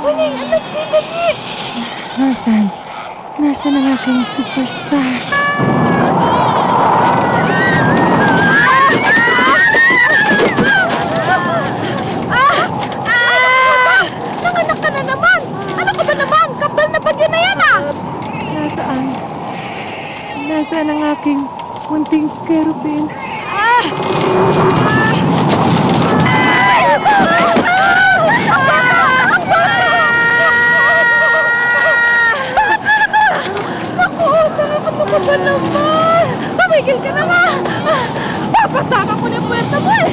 Huling, anak ko, dali! Nasaan? Nasaan ang aking superstar? Nanganak ka na naman! Ano ka ba naman? Kapal na bagyo na yan ah! Nasaan? Nasaan ang aking munting kerubin? Ano ka ba naman? Tumigil ka naman! Papasama ko na yung puwenta mo eh!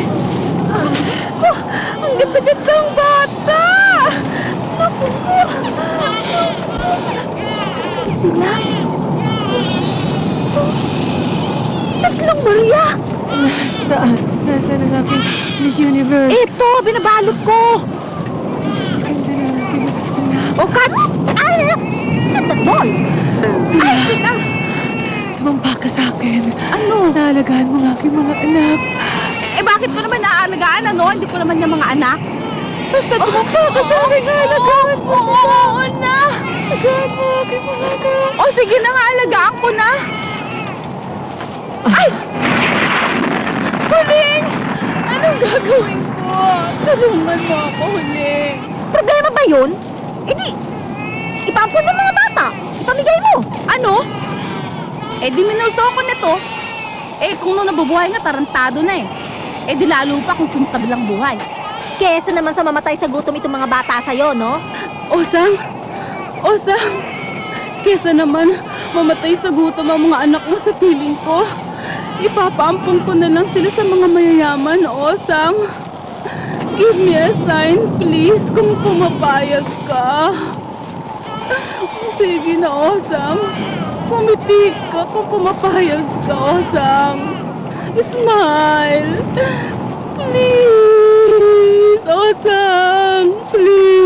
Ang ganda-ganda ang bata! Naku ko! Sila? Tatlong Maria! Nasaan? Nasaan ang aking Miss Universe? Ito, binabalot ko! Ganda na ang aking anak. O, kat! Ay! Shut the ball! Sila. Ay, sila! Tumampa ka sa akin. Ano? Naalagaan mo ang aking mga anak. Eh, bakit ko naman naaalagaan, ano? Hindi ko naman yung mga anak. Basta tumampa ka sa akin. Naalagaan mo sila. Oo na! Alagaan mo ang aking mga anak. O, sige na nga, alagaan ko na! Ay! Huling! Anong gagawin ko? Tulungan mo ako, Huling. Problema ba yun? Eh di, ipaampun ng mga bata. Ipamigay mo. Ano? Eh, di minulto ako na to. Eh, kung nung nabubuhay nga, tarantado na eh. Eh, di lalo pa kung sumikabilang buhay. Kesa naman sa mamatay sa gutom itong mga bata sa'yo, no? Osang! Osang! Kesa naman mamatay sa gutom ang mga anak mo sa piling ko, ipapaampun ko na lang sila sa mga mayayaman, Osang. Give me a sign, please, kung pumapayag ka. Sige na, Osang. Pumiti ka kung pumapayag ka, Osang. Smile. Please, Osang. Please.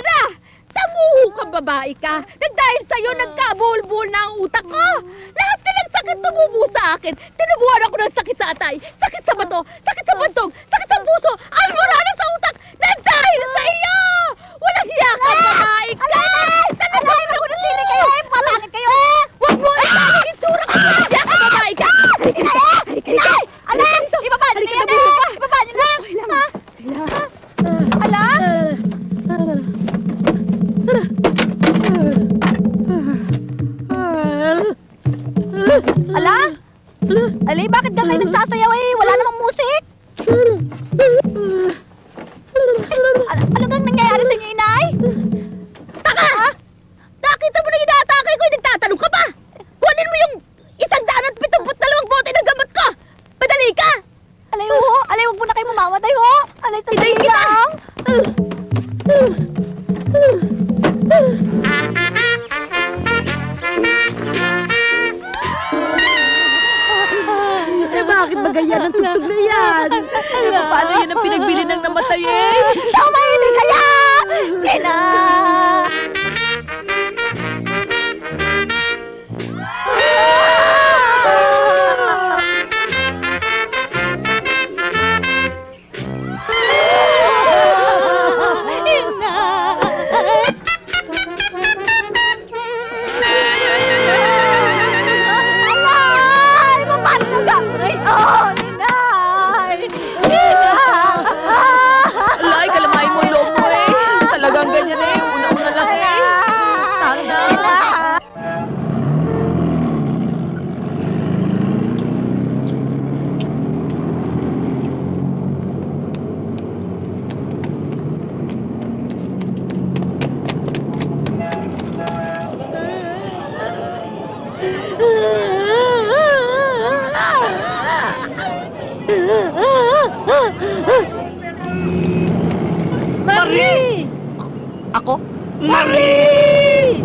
na! Tamuho ka, babae ka! Nang dahil sa'yo, nagkabuhol-buhol na ang utak ko! Lahat ka ng sakit tumubo sa akin! Tinubuhan ako ng sakit sa atay, sakit sa bato, sakit sa bantog, sakit sa puso, almorada sa utak! Nang dahil sa iyo! Walang hiya ka, babae ka! Talagang ako na sili kayo! Palangit kayo! Huwag mo ipagin itsura ka! Hiya ka, babae ka! Halika! Alan! Ibaba! Halika na buso pa! Ibaba niyo na! Alan! Ala? Alay, bakit ka kayo nagsasayaw eh? Wala namang musik? Ano bang nangyayari sa inyo, inay? Taka! Nakita mo na inaatake ko, nagtatanong ka pa! Kunin mo yung 172 bote ng gamot ko! Padali ka! Alay, ho! Alay, huwag mo na kayo mamamatay, ho! Alay, tandaan lang! Bakit ba ganyan ang tugtog na yan? Paano yun ang pinagbili ng namatay eh? Tumahimik kaya! Kina! Alay, kalamain mo loob mo eh. Talagang ganyan eh. Una-una lang eh. Tanda. Marie! Ako? Marie!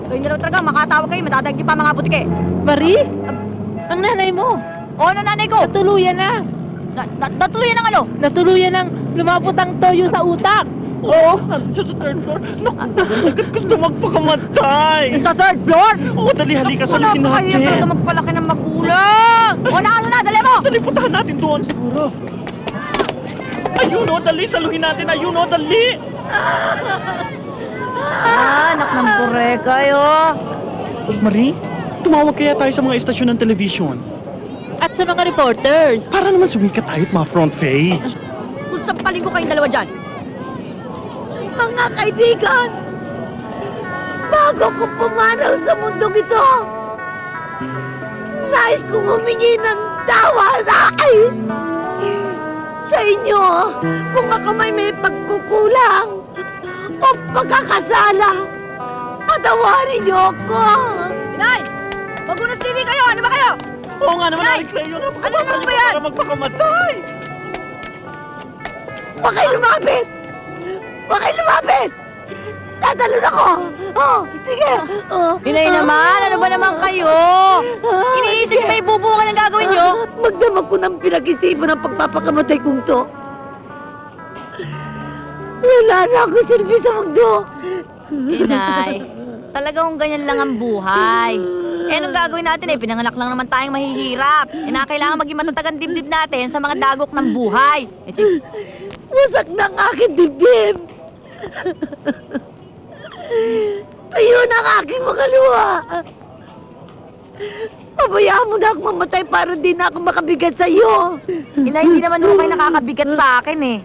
Kayo na lang talaga, makatawag kayo, matatagal niyo pa mga butike. Marie? Ang nanay mo. Oo, na nanay ko! Natuluyan na. Natuluyan ng ano? Natuluyan ng lumapot ang toyo sa utak. Oo, sa third floor. Naku, agad gusto magpakamatay. Sa third floor? Oo, dali, halika sa likin Wala pa kayo talaga natin. magpalaki ng magulang! O na, ano na, dali mo! Dali, puntahan natin doon siguro. Ayun o, dali, saluhin natin. Ayun o, dali. Anak ng pure kayo. Marie, tumawag kaya tayo sa mga estasyon ng television. At sa mga reporters. Para naman sumikat tayo at mga front page. Kung sampalin ko kayong dalawa dyan. Mga kaibigan! Bago ko pumanaw sa mundong ito, nais kong humingi ng tawa sa akin! Sa inyo, kung ako may pagkukulang o pagkakasala, patawarin niyo ako! Inay! Magunas TV kayo! Ano ba kayo? Oo nga naman, Nay! Alex Leo, Ano napakababa naman niyo ba yan? para magpakamatay. Huwag kayo lumapit! Huwag kayo lumapit! Tatalon ako! Oh, sige! Oh, Inay naman, ano ba naman kayo? Iniisip may bubungan ang gagawin nyo? Magdamag ko ng pinag-isipan ng pagpapakamatay kong to. Wala na ako silbi sa mundo. Inay, talagang ganyan lang ang buhay. Eh, anong gagawin natin eh? Pinanganak lang naman tayong mahihirap. Eh, kailangan maging matatag ang dibdib natin sa mga dagok ng buhay. Eh, Wasak na ang aking dibdib. Tayo na ang aking mga luha. Pabayaan mo na ako mamatay para di na ako makabigat sa iyo. Inay, hindi naman ako kayo nakakabigat sa akin eh.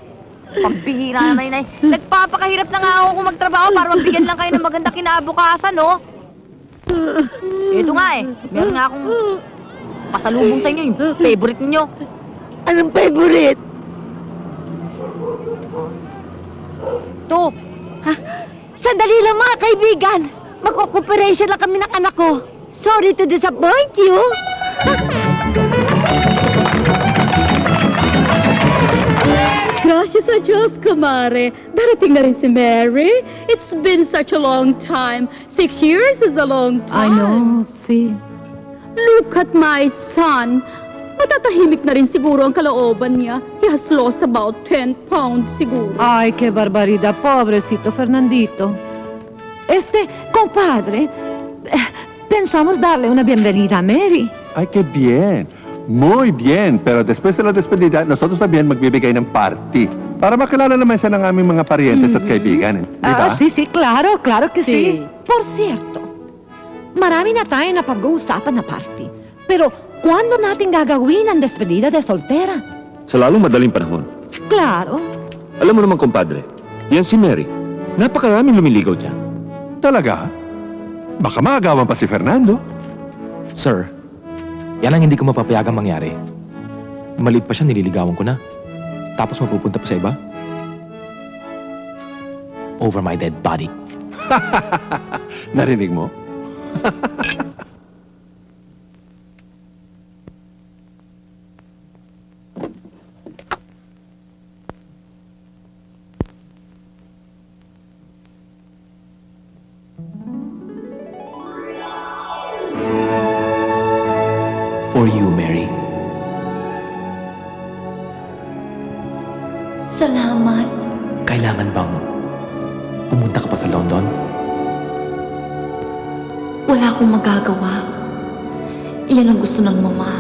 Pambihira naman, Inay. Nagpapakahirap na nga ako kung magtrabaho para mabigyan lang kayo ng maganda kinabukasan, no? Ito nga eh. Meron nga akong pasalubong sa inyo, yung favorite ninyo. Anong favorite? Ito. Sandali lang mga kaibigan. Magko-cooperation lang kami ng anak ko. Sorry to disappoint you. Gracias a Diyos, kumare. Darating na rin si Mary. It's been such a long time. 6 years is a long time. see. Look at my son. matatahimik na rin siguro ang kalooban niya. He has lost about 10 pounds siguro. Ay, qué barbaridad, pobrecito Fernandito. Compadre, pensamos darle una bienvenida a Mary. Ay, qué bien. Muy bien. Pero después de la despedida, nosotros también magbibigay ng party. Para makilala naman siya ng aming mga parientes at kaibigan. Di ba? Sí, claro que sí. Sí. Por cierto, marami na tayo na pag-uusapan na party. Pero, kwando natin gagawin ang despedida de soltera? Sa lalong madaling panahon. Claro. Alam mo naman, compadre, yan si Mary. Napakaraming lumiligaw dyan. Talaga? Baka maagawan pa si Fernando. Sir, yan ang hindi ko mapapayagang mangyari. Maliit pa siya, nililigawan ko na. Tapos mapupunta pa sa iba? Over my dead body. Narinig mo? For you, Mary. Salamat. Kailangan bang pumunta ka pa sa London? Wala akong magagawa. Iyan ang gusto ng mama.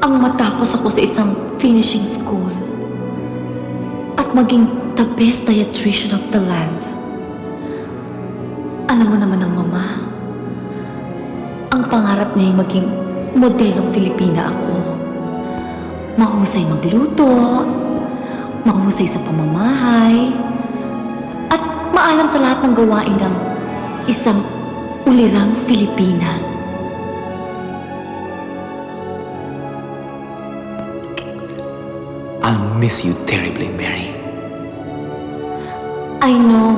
Ang matapos ako sa isang finishing school at maging the best dietitian of the land. Alam mo naman ng mama, ang pangarap niya ay maging modelong Filipina ako. Mahusay magluto, mahusay sa pamamahay, at maalam sa lahat ng gawain ng isang ulirang Filipina. I'll miss you terribly, Mary. I know.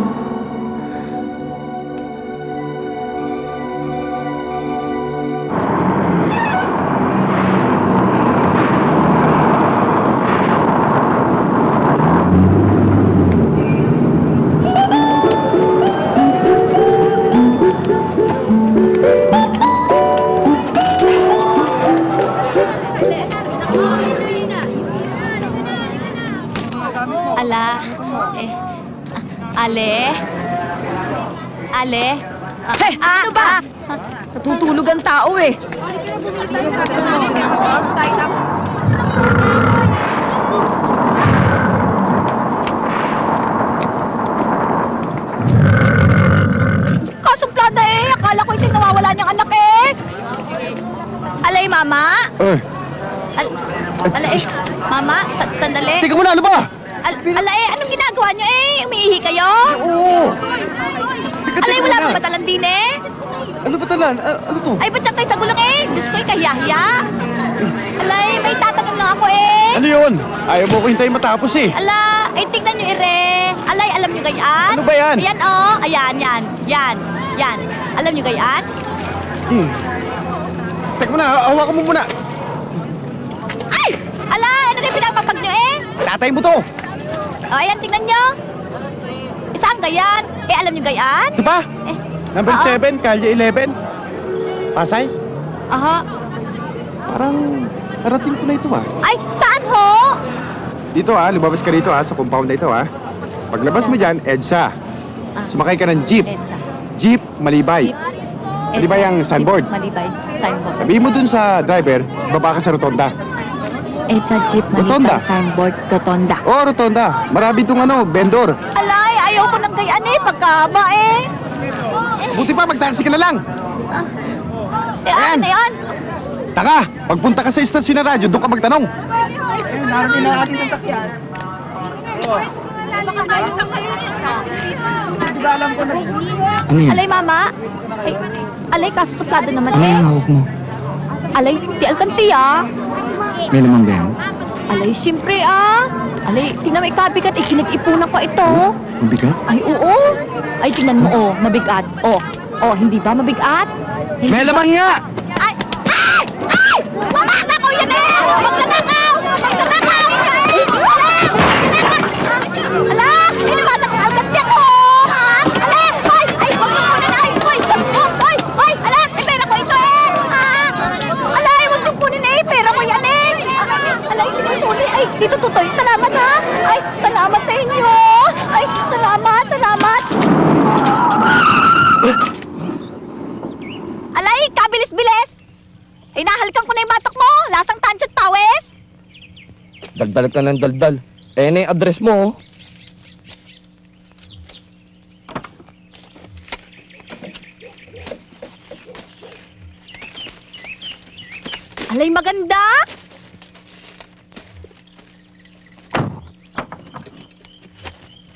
Ale? Ano ba? Natutulog ang tao eh. Kasumplada eh! Akala ko ito'y nawawala niyang anak eh! Alay, mama? Alay, mama? Sandali. Tika muna, ano ba? Alay, anong ginagawa niyo eh? Umiihi kayo? Oo. Alay, wala pa batalan din eh? Ano ba talan? Ano to? Ay, ba't siya tayo sa gulong eh? Diyos ko, kahiya-hiya. Alay, may tatanong lang ako eh. Ano yun? Ayaw mo ko hintayin matapos eh. Ala, ay tignan niyo ire. Alay, alam niyo gayaan? Ano ba yan? Ayan oh, ayan, yan. Alam niyo gayaan? Teka muna, hawakan mo muna. Ay! Ala, ano rin pinapapag niyo eh? Tatay mo to. O, ayan, tingnan niyo. Isang gayan. Eh, alam niyo gayaan? Ito ba? Eh, Number oo. 7, Kalye 11. Pasay? Aha. Parang narating ko na ito ah. Ay, saan ho? Dito ah, lumabas ka dito ah, sa compound na ito ah. Paglabas mo dyan, EDSA. Sumakay ka ng jeep. EDSA. Jeep Malibay. Malibay ang signboard. Malibay. Signboard. Sabihin mo dun sa driver, baba ka sa rotonda. EDSA Jeep Rotonda. Signboard. Rotonda. Oh, rotonda. Marami itong vendor. Alay, ayaw ko ng gayaan eh. Pagkaba eh. Buti pa, mag-taxi ka na lang. Eh, ano na yan? Taka, pagpunta ka sa istasyon na radyo, doon ka magtanong. Ano yun? Alay, mama. Ay, alay, kaso suplado naman Ano eh. yung hawak mo? Alay, di alkanti ah. May laman ba yan? Alay, siyempre ah. Alay, tingnan mo ikabigat. Ikinag-ipunan ko ito. Mabigat? Ay, oo. Ay, tingnan mo, oh, mabigat. Oh, hindi ba mabigat? May laman nga! Ay! Ay! Ay! Mama, nakaw yan eh! Magkanakaw! Magkanakaw! Ala! Inimatan ko agad siya ko! Ha? Ala! Ay! Ay! Huwag mo kunin! Ay! Ay! Ay! Ay! Ala! May pera ko ito eh! Ha? Ala! Huwag mo kunin eh! anak! Ay, salamat sa inyo! Ay, salamat! Alay, kabilis-bilis! Inahalikan ko na yung batok mo! Lasang tansyo at pawis! Daldal ka ng daldal. Eh, na yung address mo, oh. Alay, maganda!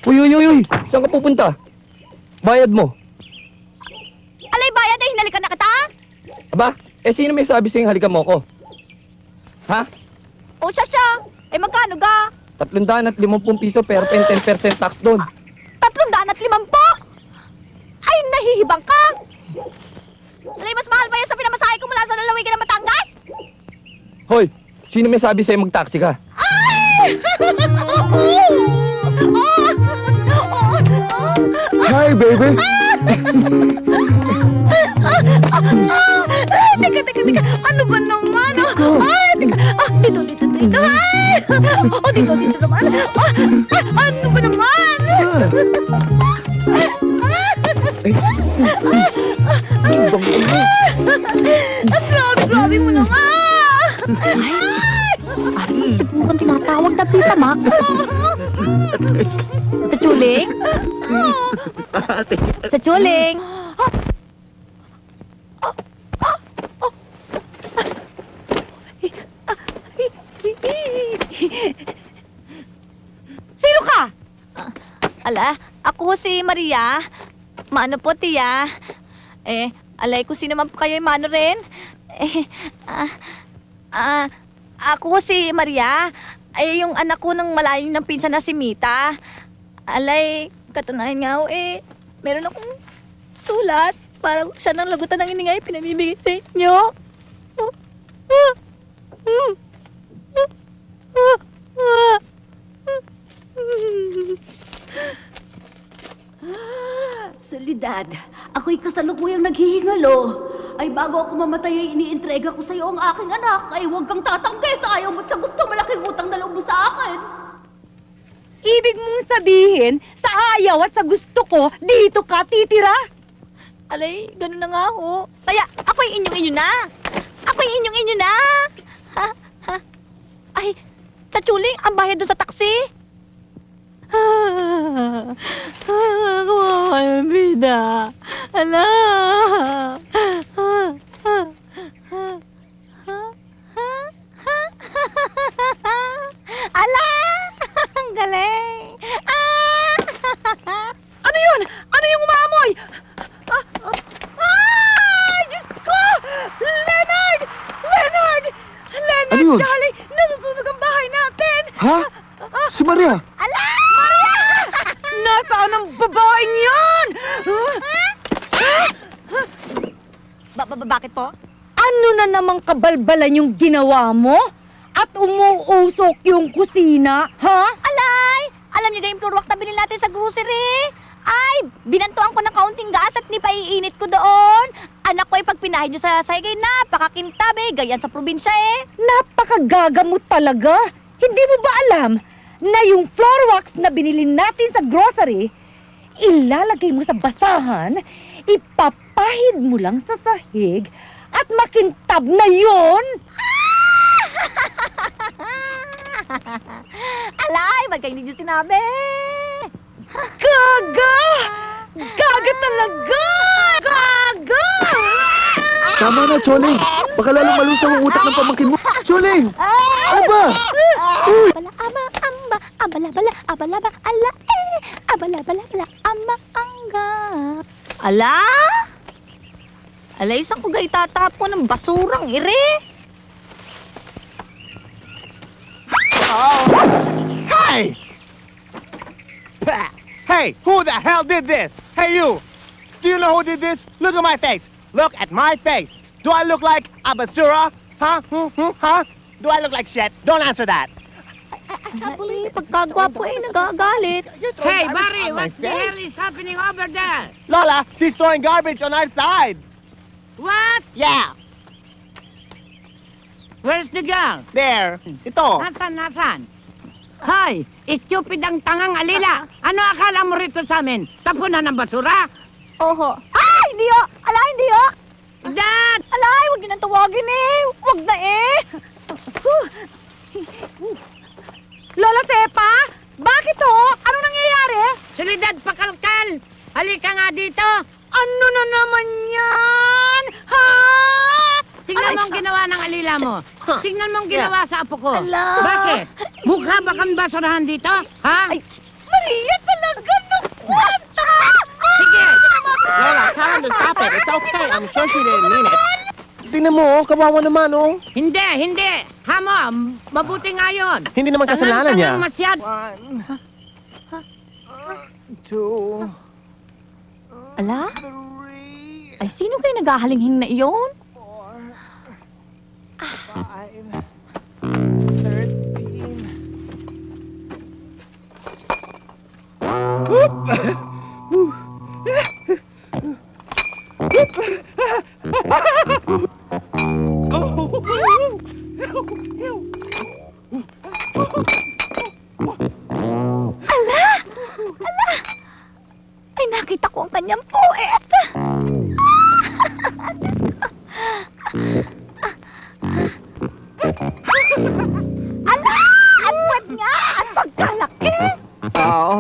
Uy! Saan ka pupunta? Bayad mo. Alay, bayad eh! Hinalikan na kita! Aba, sino may sabi sa'yo halikan mo ko? Ha? O siya! Eh, magkano ga? 350 piso pero 10% tax doon. 350? Ay, nahihibang ka! Alay, mas mahal ba yan sa pinamasahe ko mula sa lalawigan ng Batangas? Hoy, sino may sabi sa'yo mag-taxi ka? Ay! Hi, baby! Teka. Ano ba naman? Ay, teka. Dito. Ay! Dito naman. Ano ba naman? Grabe mo naman! Ay, siguro tinatawag na Tita Mac. Sa Chuling? Sa Chuling? Sino ka? Ala, ako si Maria. Mano po, tiya? Alay ko sino man po kayo, mano rin? Ako si Maria. Ay, yung anak ko ng malayo ng pinsan na si Mita. Alay, katunayan nga meron akong sulat. Parang siya ng lagutan ng iningay pinamibigay sa inyo. Solidad, ako'y kasalukuyang naghihingalo. Ay bago ako mamatay ay iniintrega ko sa iyo ang aking anak. Ay huwag kang tatanggi sa ayaw mo't sa gusto malaking utang na loob mo sa akin. Ibig mong sabihin, sa ayaw at sa gusto ko, dito ka titira? Alay, ganun na nga ho. Kaya ako'y inyong-inyo na. Ay, sa Chuling, ang bayad doon sa taksi. Kawawa yung bida. Ala. Ala! Ang galing! Ano yun? Ano yung umaamoy? Ay! Diyos ko! Leonard! Ano yun? Darling! Nasusunog ang bahay natin! Ha? Si Maria! Ala! Maria! Nasaan ang babaeng yan? Bakit po? Ano na namang kabalbalan yung ginawa mo? At umuusok yung kusina, ha? Alay! Alam niyo yung floor wax na binili natin sa grocery? Ay, binantuan ko ng kaunting gas at nipaiinit ko doon. Anak ko ay pag pinahid nyo sa saygay, napakakintab gayan sa probinsya Napakagagamot talaga. Hindi mo ba alam na yung floor wax na binili natin sa grocery, ilalagay mo sa basahan, ipapahid mo lang sa sahig, at makintab na yon? Alay, ba't kayo hindi nyo sinabi? Gaga! Gaga talaga! Gaga! Tama na, Choling! Baka lalong malusaw ang utak ng pamangkin mo! Choling! Ano ba? Uy! Abalaba, ala abalabala, ama angga. Ala? Ala, isang ko gay tatapon ng basurang ire. Hey! Hey, who the hell did this? Hey, you! Do you know who did this? Look at my face. Look at my face. Do I look like a basura? Huh? Huh? Do I look like shit? Don't answer that. Ay, pagkagwapo nagagalit. Hey, Barry, what the hell is happening over there? Lola, she's throwing garbage on our side. What? Yeah. Where's the gang? There. Ito. Nasaan? Hoy, stupid ang tangang alila. Ano akala mo rito sa amin? Tapunan ng basura? Oho. Ay, hindi o! Ala, hindi o! Dad! Alay, huwag niyo nang tawagin eh! Huwag na eh! Lola Sepa? Bakit ho? Anong nangyayari? Solidad pakalkal! Halika nga dito! Ano na naman yan? Ha? Tingnan mo ang ginawa ng alila mo. Tingnan mo ang ginawa sa apo ko. Ala. Bakit? Mukha ba kang basurahan dito? Ha? Ay, Maria talaga ng kwanta! Sige! Lola, tell him to stop it. It's okay. I'm sure she didn't mean it. Tingnan mo, kawawa naman, oh. Hindi, hindi. Hamo, mabuti nga yun. Hindi naman kasalanan niya. Tangang masyad. 1, 2, Ala? Ay, sino kayo naghahalinghing na iyon? 5, Ala! Ala! Ay, nakita ko ang kanyang puwet! Ala! Ang puwet nga! Ang pagkalaki! Oo.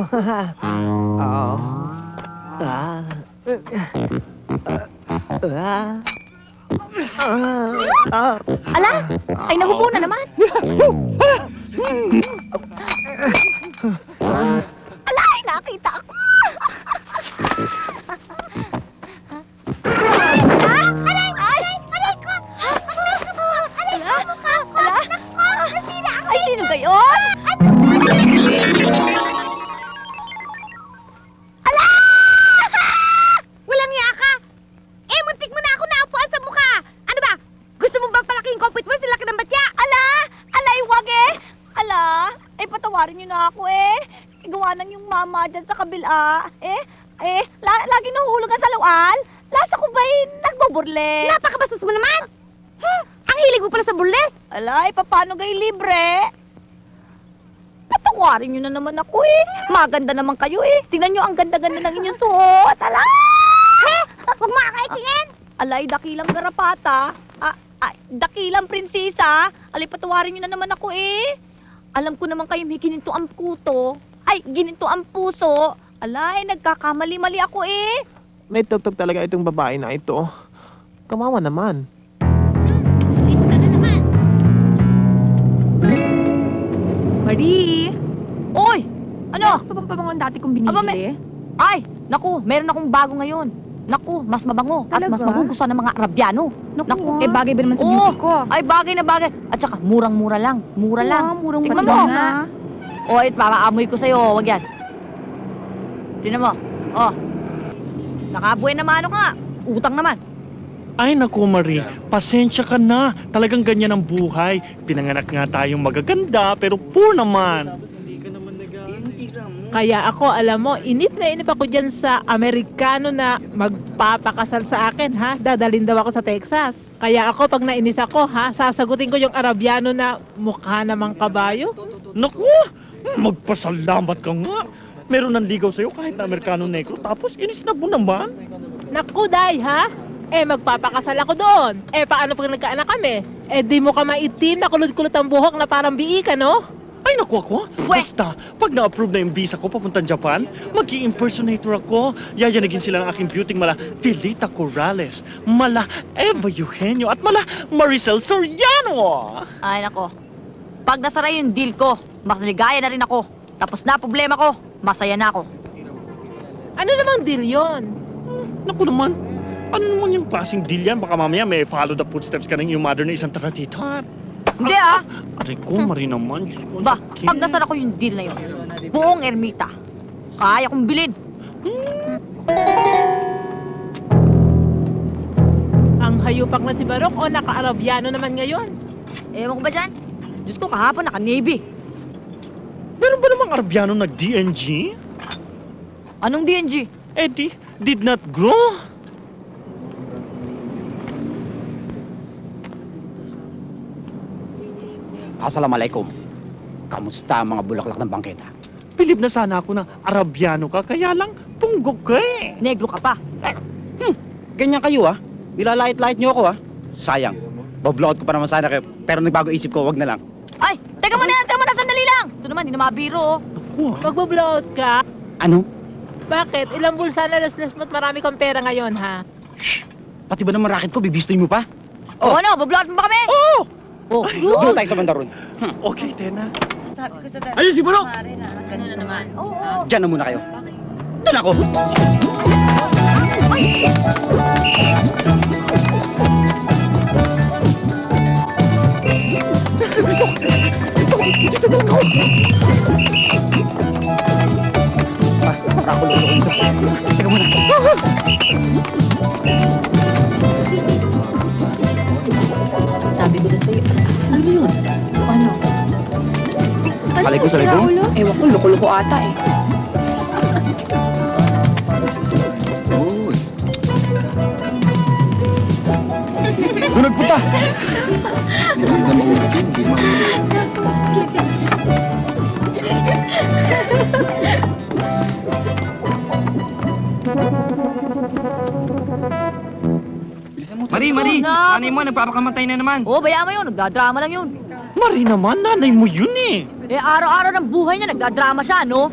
Ala! Ay, nahubo na naman! Ala! Ay, nakita ako! Aray! Aray! Aray ko! Aray ko! Aray ko! Mukha ko! Nako! Nasira ako! Ay, sino gayon? Ala! Walang niya ka! Eh, muntik mo na ako naupuan sa mukha! Ano ba? Gusto mo bang palaking kopit mo sila ka ng batya? Ala! Alay, wag eh! Ala! Eh, patawarin niyo na ako eh! Igawa nang yung mama dyan sa kabila. Lagi nahuhulugan sa lawal. Lasa ko ba'y nagboburle? Napakabastos mo naman! Ang hilig mo pala sa burles! Alay, paano gay libre? Patawarin niyo na naman ako eh. Maganda naman kayo eh. Tingnan niyo ang ganda-ganda ng inyong suot. Ala! Huwag makakaitingin! Alay, dakilang garapata. Dakilang prinsesa. Alay, patawarin niyo na naman ako eh. Alam ko naman kayo may gininto ang puto. Ay, gininto ang puso. Alay, nagkakamali-mali ako eh. May tugtog talaga itong babae na ito. Kawawa naman. Marie! Oy! Ano? Ito bang pabangon dati kong binibili? Ay! Naku, meron akong bago ngayon. Naku, mas mabango at mas Talaga? magugustuhan ng mga Arabiano. Naku, eh bagay ba naman sa beauty ko? Ay, bagay na bagay. At saka, murang-mura lang. Mura lang. Murang-mura Tingnan mo. na. O, papaamoy ko sa'yo. Wag yan. Tingnan mo. Oh. Nakabuhay na mano ka. Utang naman. Ay naku Marie, pasensya ka na. Talagang ganyan ang buhay. Pinanganak nga tayong magaganda, pero poor naman. Kaya ako, alam mo, inip na inip ako dyan sa Amerikano na magpapakasal sa akin, ha? Dadalhin daw ako sa Texas. Kaya ako, pag nainis ako, ha? Sasagutin ko yung Arabiano na mukha namang kabayo. Naku, magpasalamat ka nga. Meron ng ligaw sa'yo kahit na Amerikano negro, tapos inis na mo naman. Naku, Day, ha? Eh, magpapakasal ako doon. Eh, paano pag nagkaanak kami? Eh, di mo ka maitim na kulot-kulot ang buhok na parang biika, no? Ay naku ako, basta pag na-approve na yung visa ko papuntang Japan, mag-i-impersonator ako. Yayanagin sila ng aking beauty mala Filita Corrales, mala Eva Eugenio, at mala Maricel Soriano. Ay, nako. Pag nasara yung deal ko, mas ligaya na rin ako. Tapos na problema ko, masaya na ako. Ano namang deal yun? Naku naman, ano naman yung klaseng deal yan? Baka mamaya may follow the footsteps ka ng iyong mother na isang taratitar. Hindi ah! Aray ko, Marie naman. Diyos ko, Ba, sakit. pag nasara ko yung deal na yun, buong ermita, kaya kong bilhin. Ang hayupak na si Barok o naka-Arabiano naman ngayon? Ewan ko ba dyan? Diyos ko, kahapon naka-Navy. Meron ba namang Arabiano nag-DNG? Anong DNG? Eddie, did not grow? Assalamualaikum. Kamusta ang mga bulaklak ng bangketa? Bilib na sana ako na Arabiano ka, kaya lang punggok ka eh. Negro ka pa. Ganyan kayo Nilalait-lait niyo ako Sayang. Babloat ko pa naman sana kayo. Pero nagbago isip ko, wag na lang. Ay, teka muna, sandali lang. Ito naman, di na mabiro. Magbo-blowout ka? Ano? Bakit? Ilang bulsa na laslas mo't marami kang pera ngayon, ha? Pati ba naman racket ko, bibistoy mo pa? Oh, ano? Babloat mo ba kami? Oo! Oh, Dito tayo sa banda ron. Okay, Tena. Sabi ko sa Ayun si Bulok! Ganun na naman. Diyan na muna kayo. Doon ako! Nakakulong ko. Teka muna. Sabi ko na sa'yo. Ano yun? Ano? Palay ko sa libo? Ewan ko, loko-loko ata eh. Doon nagpunta! Mari, nanay mo nagpapakamatay na naman. Oo, bayaan mo yun. Nagdadrama lang yun. Mari naman, nanay mo yun eh. Araw-araw ng buhay niya, nagdadrama siya, no?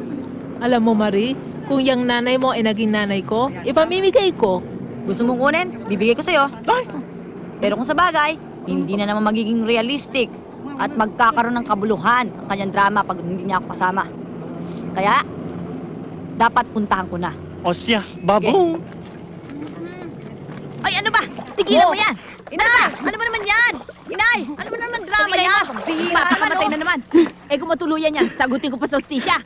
Alam mo, Marie, kung yung nanay mo ay naging nanay ko, ipamimigay ko. Gusto mong kunin? Bibigay ko sa'yo. Pero kung sa bagay, hindi na naman magiging realistic at magkakaroon ng kabuluhan ang kanyang drama pag hindi niya ako kasama. Kaya, dapat puntahan ko na. O siya, babong. Ay, ano ba? Tigilan mo yan! Inay! Ano ba naman yan? Inay! Ano ba naman drama yan? Papakamatay na naman. Eh kung matuluyan yan, sagutin ko pa sa hostisya.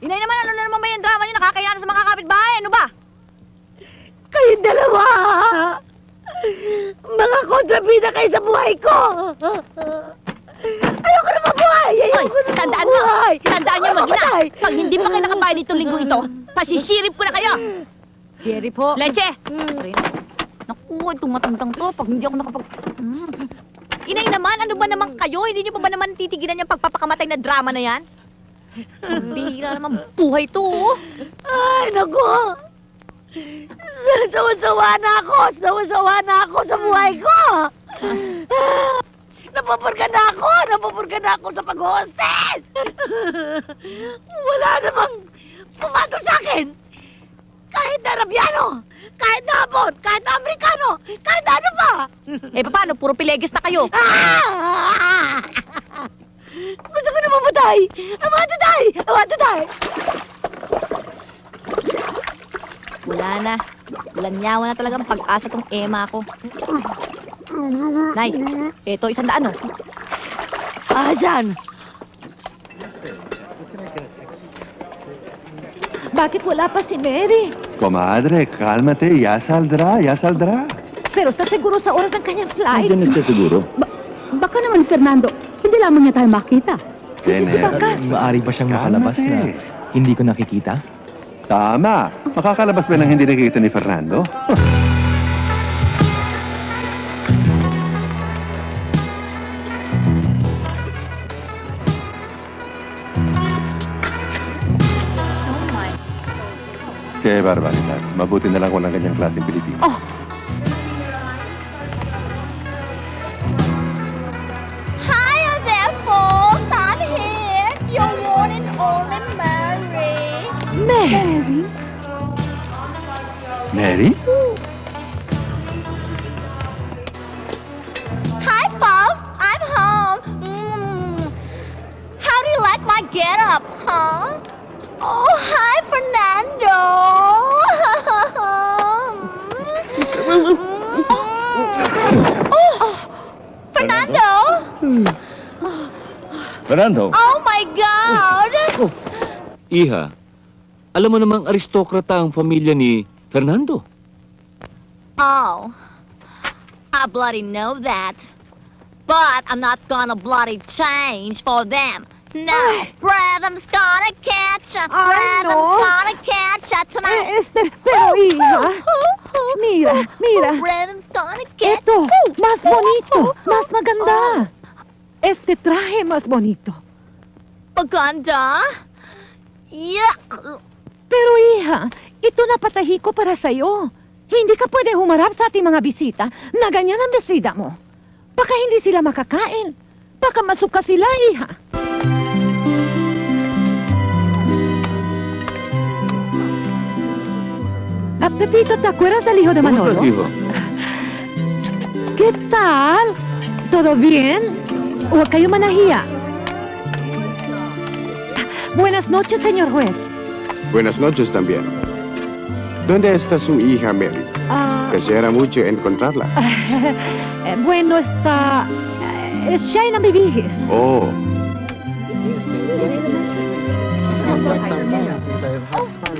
Inay naman, ano na naman ba yung drama niyo? Nakakaya na sa mga kapitbahay. Ano ba? Kayong dalawa! Mga kontrabida kayo sa buhay ko! Ayoko na mabuhay! Ayoko na mabuhay! Tandaan niyo, mag-ina! Pag hindi pa kayo nakabayad itong linggo ito, pasisirip ko na kayo! Sirip po! Leche! Naku, itong matandang to, pag hindi ako nakapag... Inay naman, ano ba naman kayo? Hindi niyo pa ba naman titigilan yung pagpapakamatay na drama na yan? Pambihira naman buhay to, oh! Ay, naku! Sawa-sawa na ako! Sawa-sawa na ako sa buhay ko! Napapurga na ako! Napapurga na ako sa pag-hostess! Wala namang pumatol sa akin! Kahit na Arabiano! Kahit na Hapon! Kahit na Amerikano! Kahit na ano pa! Eh, paano? Puro pilegis na kayo! Gusto ko na mamatay! I want to die! I want to die! Wala na. Lanyawa na talagang pag-asa tong ema ko. Nay, eto 100, oh. Dyan! Bakit wala pa si Mary? Comadre, cálmate, ya saldrá, ya saldrá. Pero está seguro sa oras ng kanyang flight. Diyan na siguro. Baka naman, Fernando, hindi lamang niya tayo makita. Maari ba siyang makalabas na hindi ko nakikita? Tama. Makakalabas ba ng hindi nakikita ni Fernando? Qué barbaridad. Mabuti na lang walang ganyang klaseng Pilipino. Oh. Hi there, folks. I'm here. Your one and only Mary. Mary? Mary? Hi, folks. I'm home. How do you like my get-up, huh? Oh, hi, Fernando. Oh, Fernando. Fernando. Oh, my God. Iha, alam mo namang aristokrata ang pamilya ni Fernando. Oh, I bloody know that. But I'm not gonna bloody change for them. No, Rhythm's gonna catch ya. Rhythm's gonna catch ya tonight. Pero Iha, mira. Rhythm's gonna catch Eto, mas bonito, mas maganda. Este traje mas bonito. Maganda? Yuck! Pero iha, ito na patahi ko para sa'yo. Hindi ka pwede humarap sa ating mga bisita na ganyan ang besida mo. Baka hindi sila makakain. Baka masuka sila, iha. Pepito, ¿te acuerdas del hijo de Manolo? hijo? ¿Qué tal? ¿Todo bien? ¿Huwag kayo manahiya? Buenas noches, señor juez. Buenas noches también. ¿Dónde está su hija Mary? Quisiera mucho encontrarla. Bueno, está... siya ay nabibihis. Oh.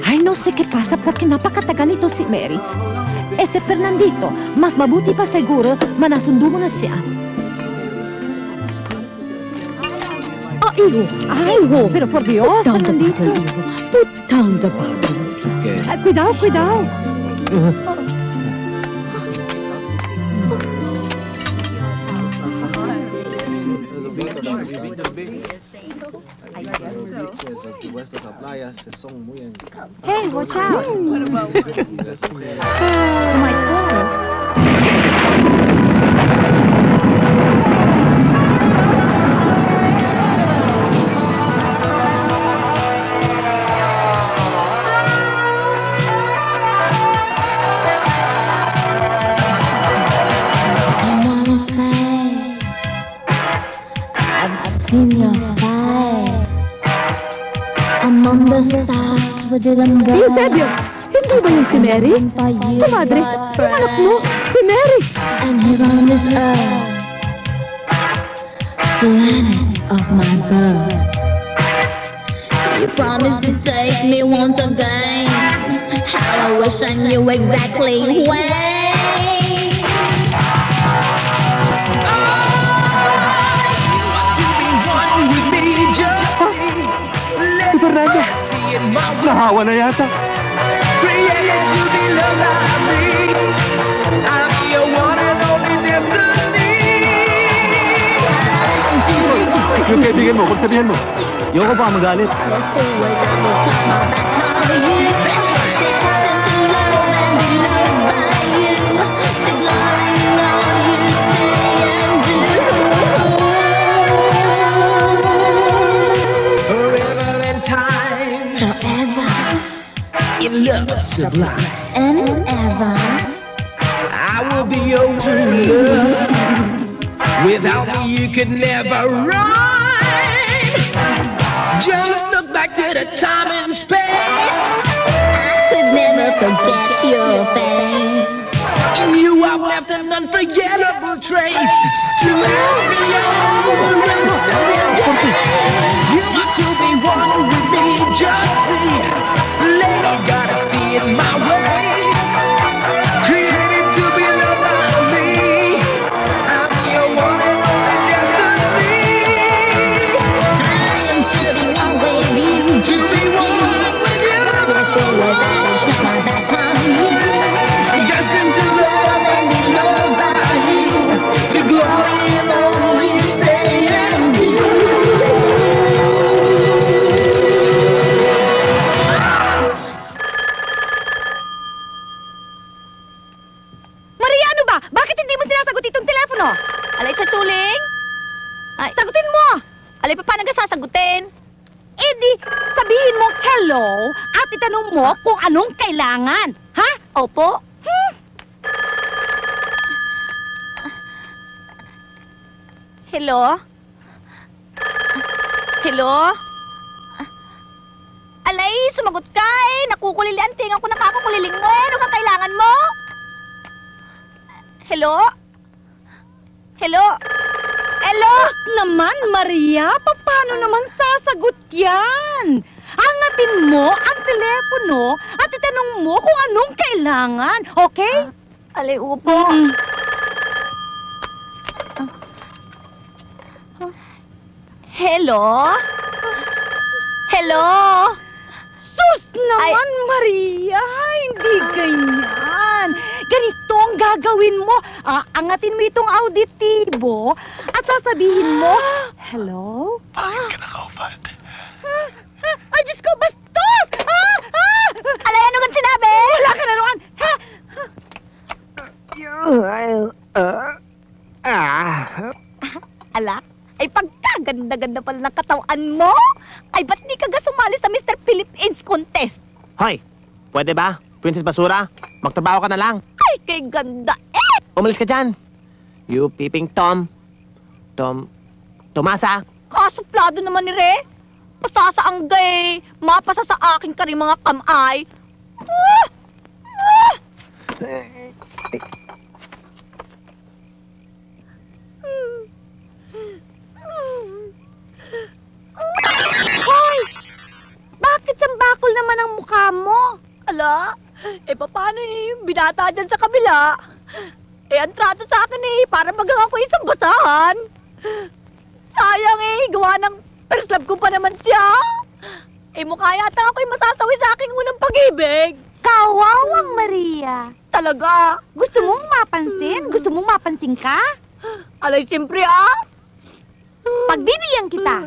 Ay, no sé qué pasa porque napakatagal nito si Mary. Fernandito, mas mabuti pa siguro manasundo mo na siya. Oh, hijo. Ay, hijo. Pero por Dios, Fernandito. Put down the bottle. Cuidado, cuidado. Hey, watch out. Oh my God. Someone's face. I've seen your face. Among the stars with the Eusebio, sino ba yung si Mary? Kumadre, yung anak mo, si Mary. And here on this earth, planet of my birth, you promised to take me once again. How I wish I knew exactly when. Si Fernanda! Nahawa na yata. Yung kaibigan mo, pagsabihan mo. Yoko pa magalit. In love sublime and ever I will be your true love. Without me you could never run. Just look back to the time and space. I could never forget your face. And you have left an unforgettable trace. To every over and over again. You want to be one with me, just me. Lady, gotta see it my way. Created to be loved by me. I'm your one and only destiny. I am to be one with you, to be one with you. If it was I would turn my back on you. Destined to love and be loved by you. To glory in all you say and do. Bakit hindi mo sinasagot itong telepono? Alay sa tuling? Ay, sagutin mo! Alay, paano ka sasagutin? Eh di, sabihin mo hello at itanong mo kung anong kailangan. Ha? Opo. Hello? Hello? Alay, sumagot ka eh. Nakukulili ang tingang ko, nakakakuliling mo eh. Ano ka kailangan mo? Hello? Hello? Hello? Naman, Maria, paano naman sasagot yan? Angatin mo ang telepono at itanong mo kung anong kailangan, okay? Alay, upo. Hello? Hello? Sus naman, Maria! Hindi ganyan. Ganito ang gagawin mo. Aangatin mo itong auditibo at sasabihin mo, hello? Bakit ka nakaupad? contest. Hoy, pwede ba? Princess Basura, magtrabaho ka na lang. Ay, kay ganda eh! Umalis ka dyan. You peeping Tom. Tomasa. Kasuplado naman ni Re. Pasasaang gay. Mapasa sa akin ka rin mga kamay. Hoy! Bakit sambakol naman ang mukha mo? Ala, paano binata dyan sa kabila? Ang trato sa akin para magang ako isang basahan. Sayang gawa ng first love ko pa naman siya. Mukha yata ako'y masasawi sa aking unang pag-ibig. Kawawang Maria. Talaga? Gusto mong mapansin? Gusto mong mapansin ka? Alay, siyempre Pagbibigyan kita.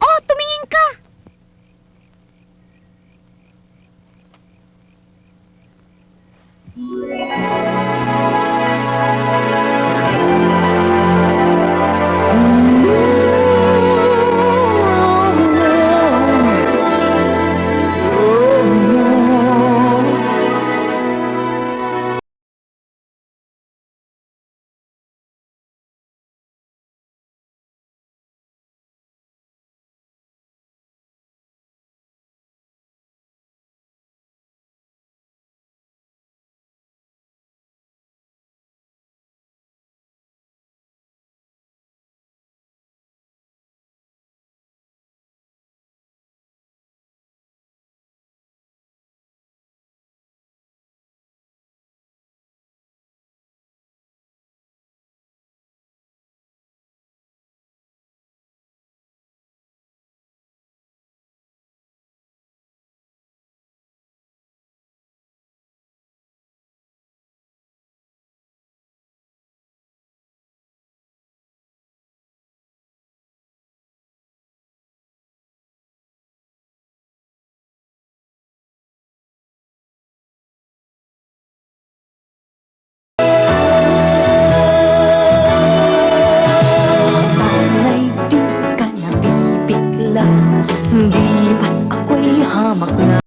Oh, tumingin ka. Hindi ba't ako'y hamak na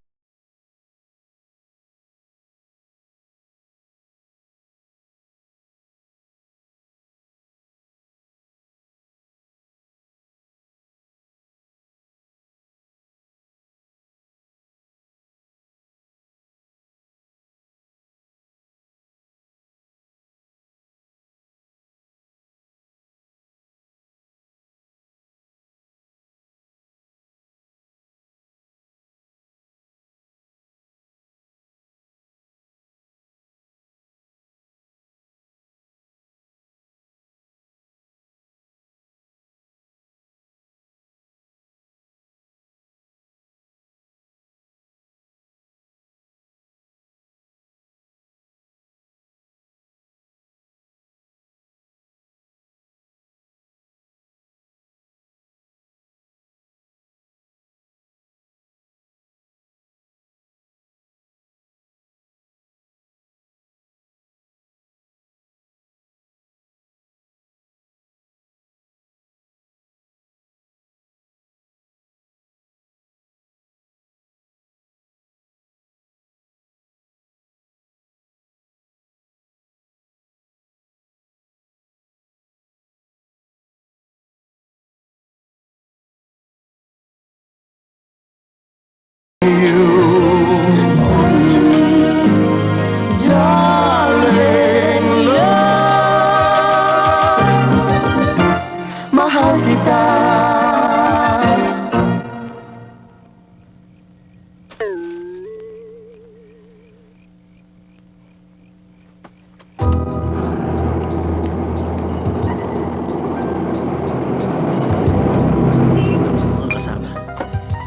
mahal kita.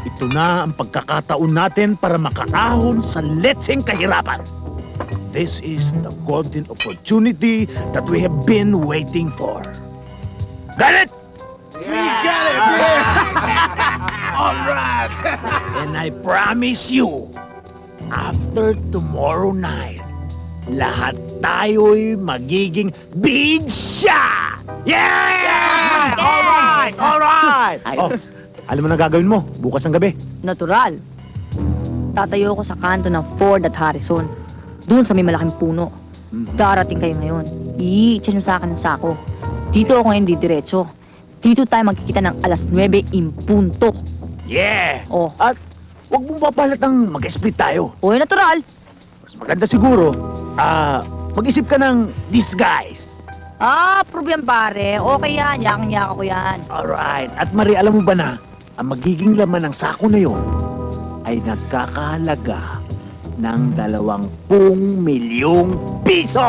Ito na ang pagkakataon natin para makakahon sa letseng kahirapan. This is the golden opportunity that we have been waiting for. Got it? We got it! All right! And I promise you, after tomorrow night, lahat tayo'y magiging big shot! Yeah! Ayos. Alam mo na gagawin mo, bukas ng gabi. Natural. Tatayo ko sa kanto ng Ford at Harrison. Doon sa may malaking puno. Darating kayo ngayon. Iitsa nyo sa akin ng sako. Dito ako ngayon didiretso. Dito tayo magkikita ng alas 9 impunto. Yeah! Oh. At huwag mong papalatang mag-split tayo. Oy, natural. Mas maganda siguro, mag-isip ka ng disguise. Problem pare. Okay yan. Yakang-yaka ko yan. Alright. At Marie, alam mo ba na, ang magiging laman ng sako na yon ay nagkakahalaga ng 20 milyong piso!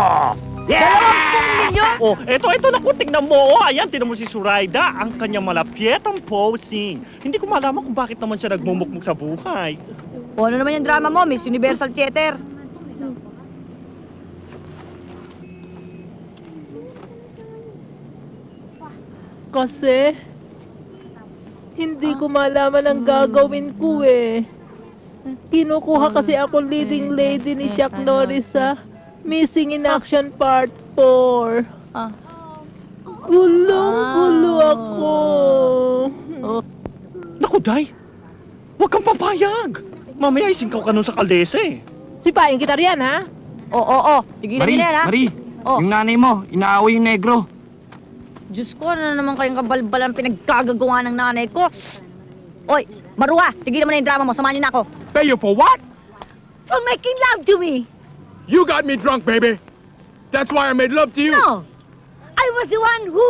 Yeah! 20 milyon? Oh, eto naku, tingnan mo. Oh, ayan, tingnan mo si Suraida, ang kanyang malapietang posing. Hindi ko malaman kung bakit naman siya nagmumukmuk sa buhay. O ano naman yung drama mo, Miss Universal Theater? Kasi, hindi ko malaman ang gagawin ko eh. Kinukuha kasi ako leading lady ni Chuck Norris sa Missing in Action Part 4. Gulong-gulo ako. Naku, Day! Huwag kang papayag! Mamaya isingkaw ka nun sa kaldesa eh. Sipain kita riyan, ha? Oo. Tigilan Marie, nila yan, ha? Marie, Oh. yung nanay mo, inaaway yung negro. Diyos ko, ano naman kayong kabalbalang pinagkagagawa ng nanay ko? Oy, Marua, tigilan mo na yung drama mo. Samahan niyo na ako. Pay you for what? For making love to me. You got me drunk, baby. That's why I made love to you. No. I was the one who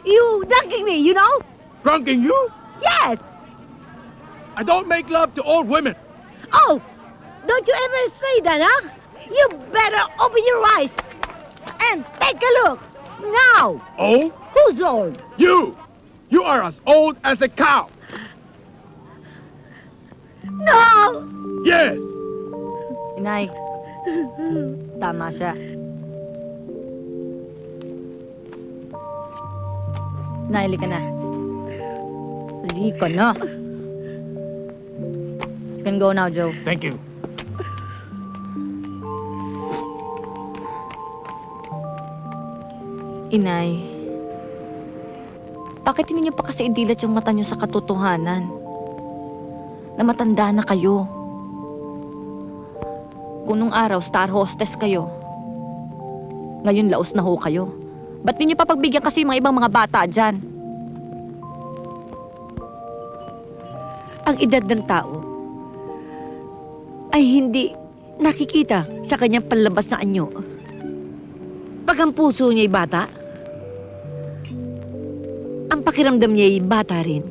you dunking me, you know? Drunking you? Yes. I don't make love to old women. Oh, don't you ever say that, huh? You better open your eyes and take a look. Now. Oh? Who's old? You! You are as old as a cow. No! Yes! Inay, tama siya. Inay, halika na. Halika na. You can go now, Joe. Thank you. Inay, bakit hindi niyo pa kasi idilat yung mata niyo sa katotohanan? Na matanda na kayo. Kung nung araw, star hostess kayo. Ngayon, laos na ho kayo. Ba't di niyo pa pagbigyan kasi mga ibang mga bata dyan? Ang edad ng tao ay hindi nakikita sa kanyang panlabas na anyo. Pag ang puso niya'y bata, ang pakiramdam niya'y bata rin.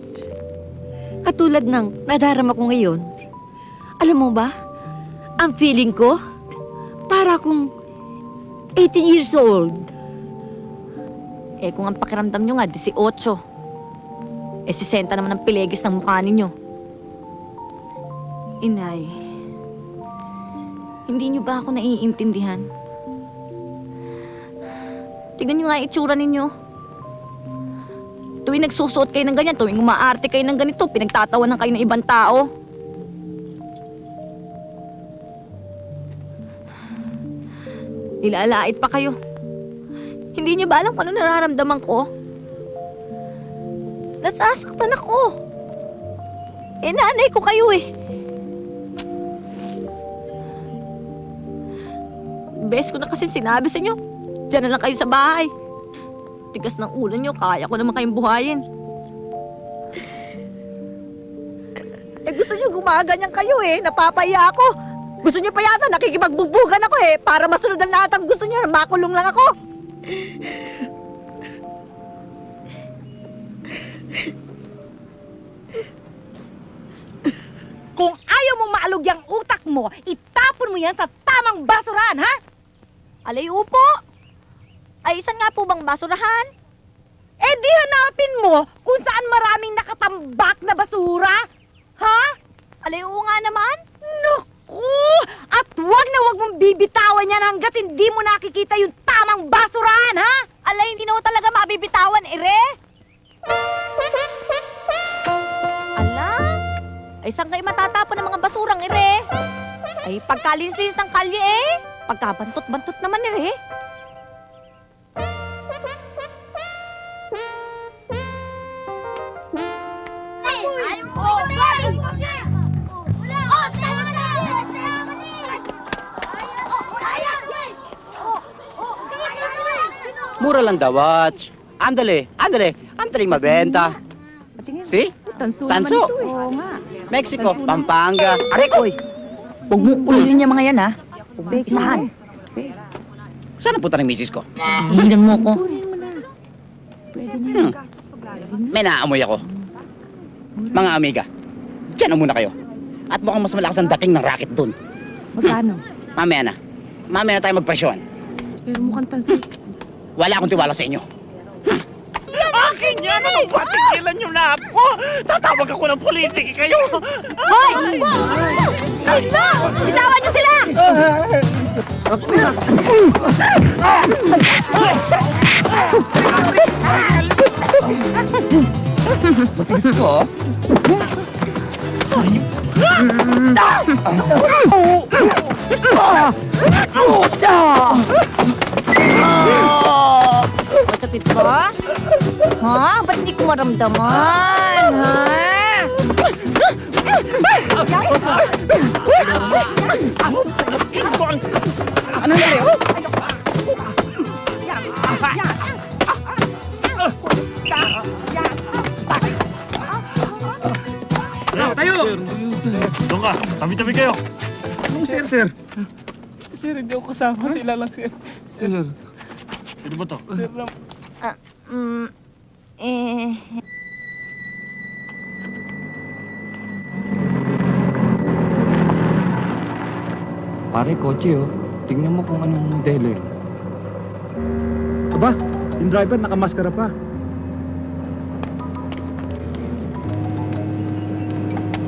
Katulad ng nadarama ko ngayon. Alam mo ba, ang feeling ko, para akong 18 years old. Eh kung ang pakiramdam nyo nga, 18. Eh 60 naman ang pilegis ng mukha ninyo. Inay, hindi nyo ba ako naiintindihan? Tignan nyo nga ang itsura ninyo. Tuwing nagsusuot kayo ng ganyan, tuwing umaarte kayo ng ganito, pinagtatawanan kayo ng ibang tao. Nilalait pa kayo. Hindi niyo ba alam kung ano nararamdaman ko? Nasasaktan ako. Eh, nanay ko kayo eh. Best ko na kasi sinabi sa inyo, diyan na lang kayo sa bahay. Tigas ng ulo niyo, kaya ko naman kayong buhayin. Eh, gusto niyo gumaganyan kayo eh, napapaya ako. Gusto niyo pa yata nakikipagbugbugan ako eh, para masunod ang lahat ang gusto niyo, makulong lang ako. Kung ayaw mo maalog yung utak mo, itapon mo yan sa tamang basurahan, ha? Alay upo! Ay, isan nga po bang basurahan? Eh di hanapin mo kung saan maraming nakatambak na basura, ha? Alay oo nga naman. Naku! At wag na wag mong bibitawan yan hanggat hindi mo nakikita yung tamang basurahan, ha? Alay, hindi na ho talaga mabibitawan, ere? Ala? Ay, saan kayo matatapon ng mga basurang, ere? Ay, pagkalinsis ng kalye, eh. Pagkabantot-bantot naman, ere. Mura lang the watch. Andale, mabenta. See? Tanso. Tanso. Oo nga. Mexico, Pampanga. Arekoy! Huwag mo ulitin yung mga yan, ha? Isahan. Saan napunta ng misis ko? Hihingan mo ko. May naaamoy ako. Mga amiga, dyan na muna kayo. At mukhang mas malakas ang dating ng racket dun. Magkano? Mamaya na tayo magpresyon. Pero mukhang tanso. Wala akong tiwala sa inyo. Akin yan! Ano ba? Tigilan nyo na ako! Tatawag ako ng polisi kayo! Hoy! Tanso! Bitawan niyo sila! Oh? Masakit ba? Ha? Ba't hindi ko maramdaman? Ha? Ano nangyari? Tayo! Doon ka, tabi-tabi kayo. Sir. Sir, hindi ako kasama. Sila lang, sir. Sir. Sino ba to? Sir, Pare, kotse oh. Tingnan mo kung anong modelo eh. Aba, yung driver nakamaskara pa.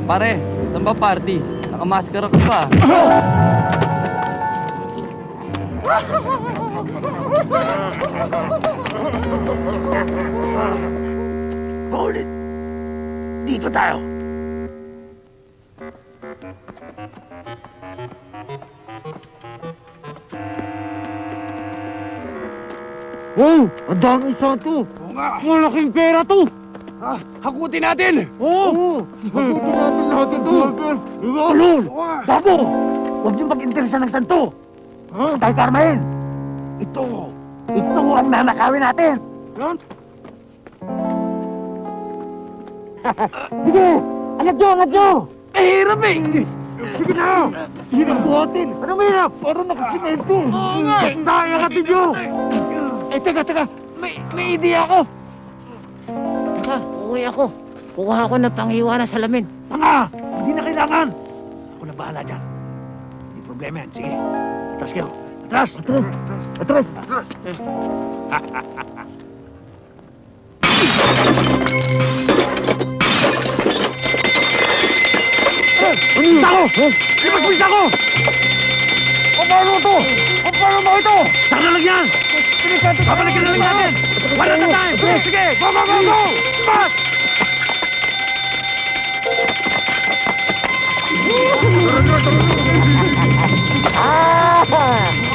Pare, saan ba party? Nakamaskara ka pa. Hold it! Dito tayo! Wow! Ang daming santo! Malaking pera to! Hakutin natin! Oo! Hakutin natin lahat ito! Ulol! Babo! Huwag niyong mag-interesa ng santo! Tayo karmahin! Ito ang nanakawin natin! Sige! Angat nyo! Mahirap eh! Sige na! Hirap buhatin! Anong mahirap? Parang nakasimento! Daya natin nyo! Teka! May idea ako! Uwi ako. Kuha ako ng panghiwa na salamin. Tanga! Hindi na kailangan! Ako na bahala dyan. Hindi problema yan. Sige. Atras kayo. Atras! Bisa ko! Bisa ko! Paano ito? Paano mo ito? Saan lang yan? Babalikin na lang natin! Wala na tayo! Sige! Go! Mas!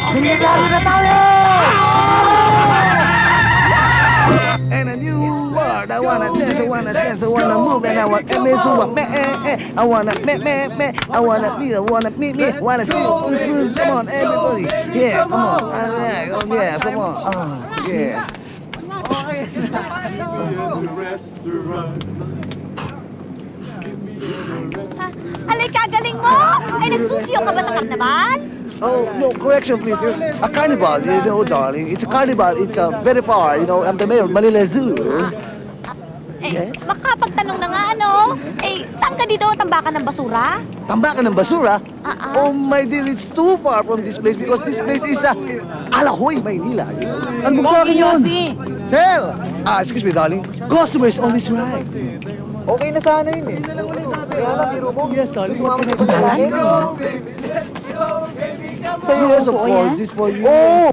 Hindi lalo na tayo! And a new world, I wanna dance, I wanna move, and I want to miss what me, I wanna me, I wanna me, wanna feel, come on, everybody, yeah, come on, alright, oh yeah, come on, yeah. Alay, kagaling mo! Ay, nagsusiyo ka ba sa karnaval? Oh, no, correction, please. A carnival, you know, darling. It's a carnival. It's very far. You know, I'm the mayor of Manila Zoo. Eh, makapagtanong na nga, ano? Eh, saan ka dito? Tambakan ng basura? Tambakan ng basura? Oh, my dear, it's too far from this place because this place is Alahoy, Maynila. Ano ba sa akin yun? Sir! Excuse me, darling. Customers always right. Okay na sana yun eh. Kaya lang, biro mo. Yes, darling. What can I do? Yes, of course. This for you. Oh!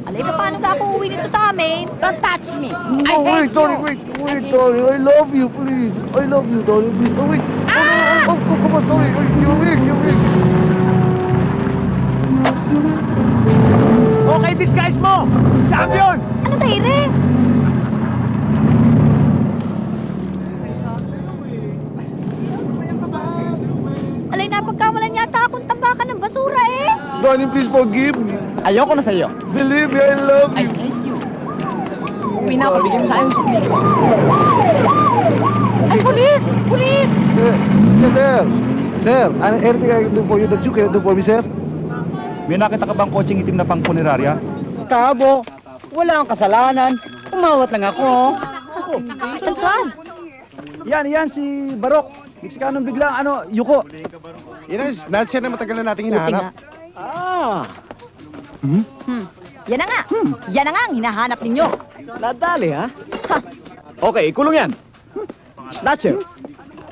Alay, paano ka ako uwi nito sa amin? Don't touch me! Oh, wait, darling. I love you, please. I love you, darling. Please. Oh, wait. Oh, come on, sorry. You're weak. Okay, disguise mo! Champion! Ano tayo, Ire? Alay, napagkamalan yata akong tambakan ng basura eh! Darling, please forgive me. Ayoko na sa'yo. Believe me, I love I hate you. Uwi na ako, bigyan mo sa akin yung sukli. Ay, police! Police! Yes, sir. Sir, anything I can do for you that you can do for me, sir? May nakita ka bang kotseng itim na pang punerarya? Tabo. Wala kang kasalanan. Umawat lang ako. Yan si Barok. Mexicanong biglang, yuko. Yan ang snatcher na matagal na nating hinahanap. Yan na nga. Yan na nga ang hinahanap ninyo. Nadali, ha? Okay, ikulong yan. Snatcher.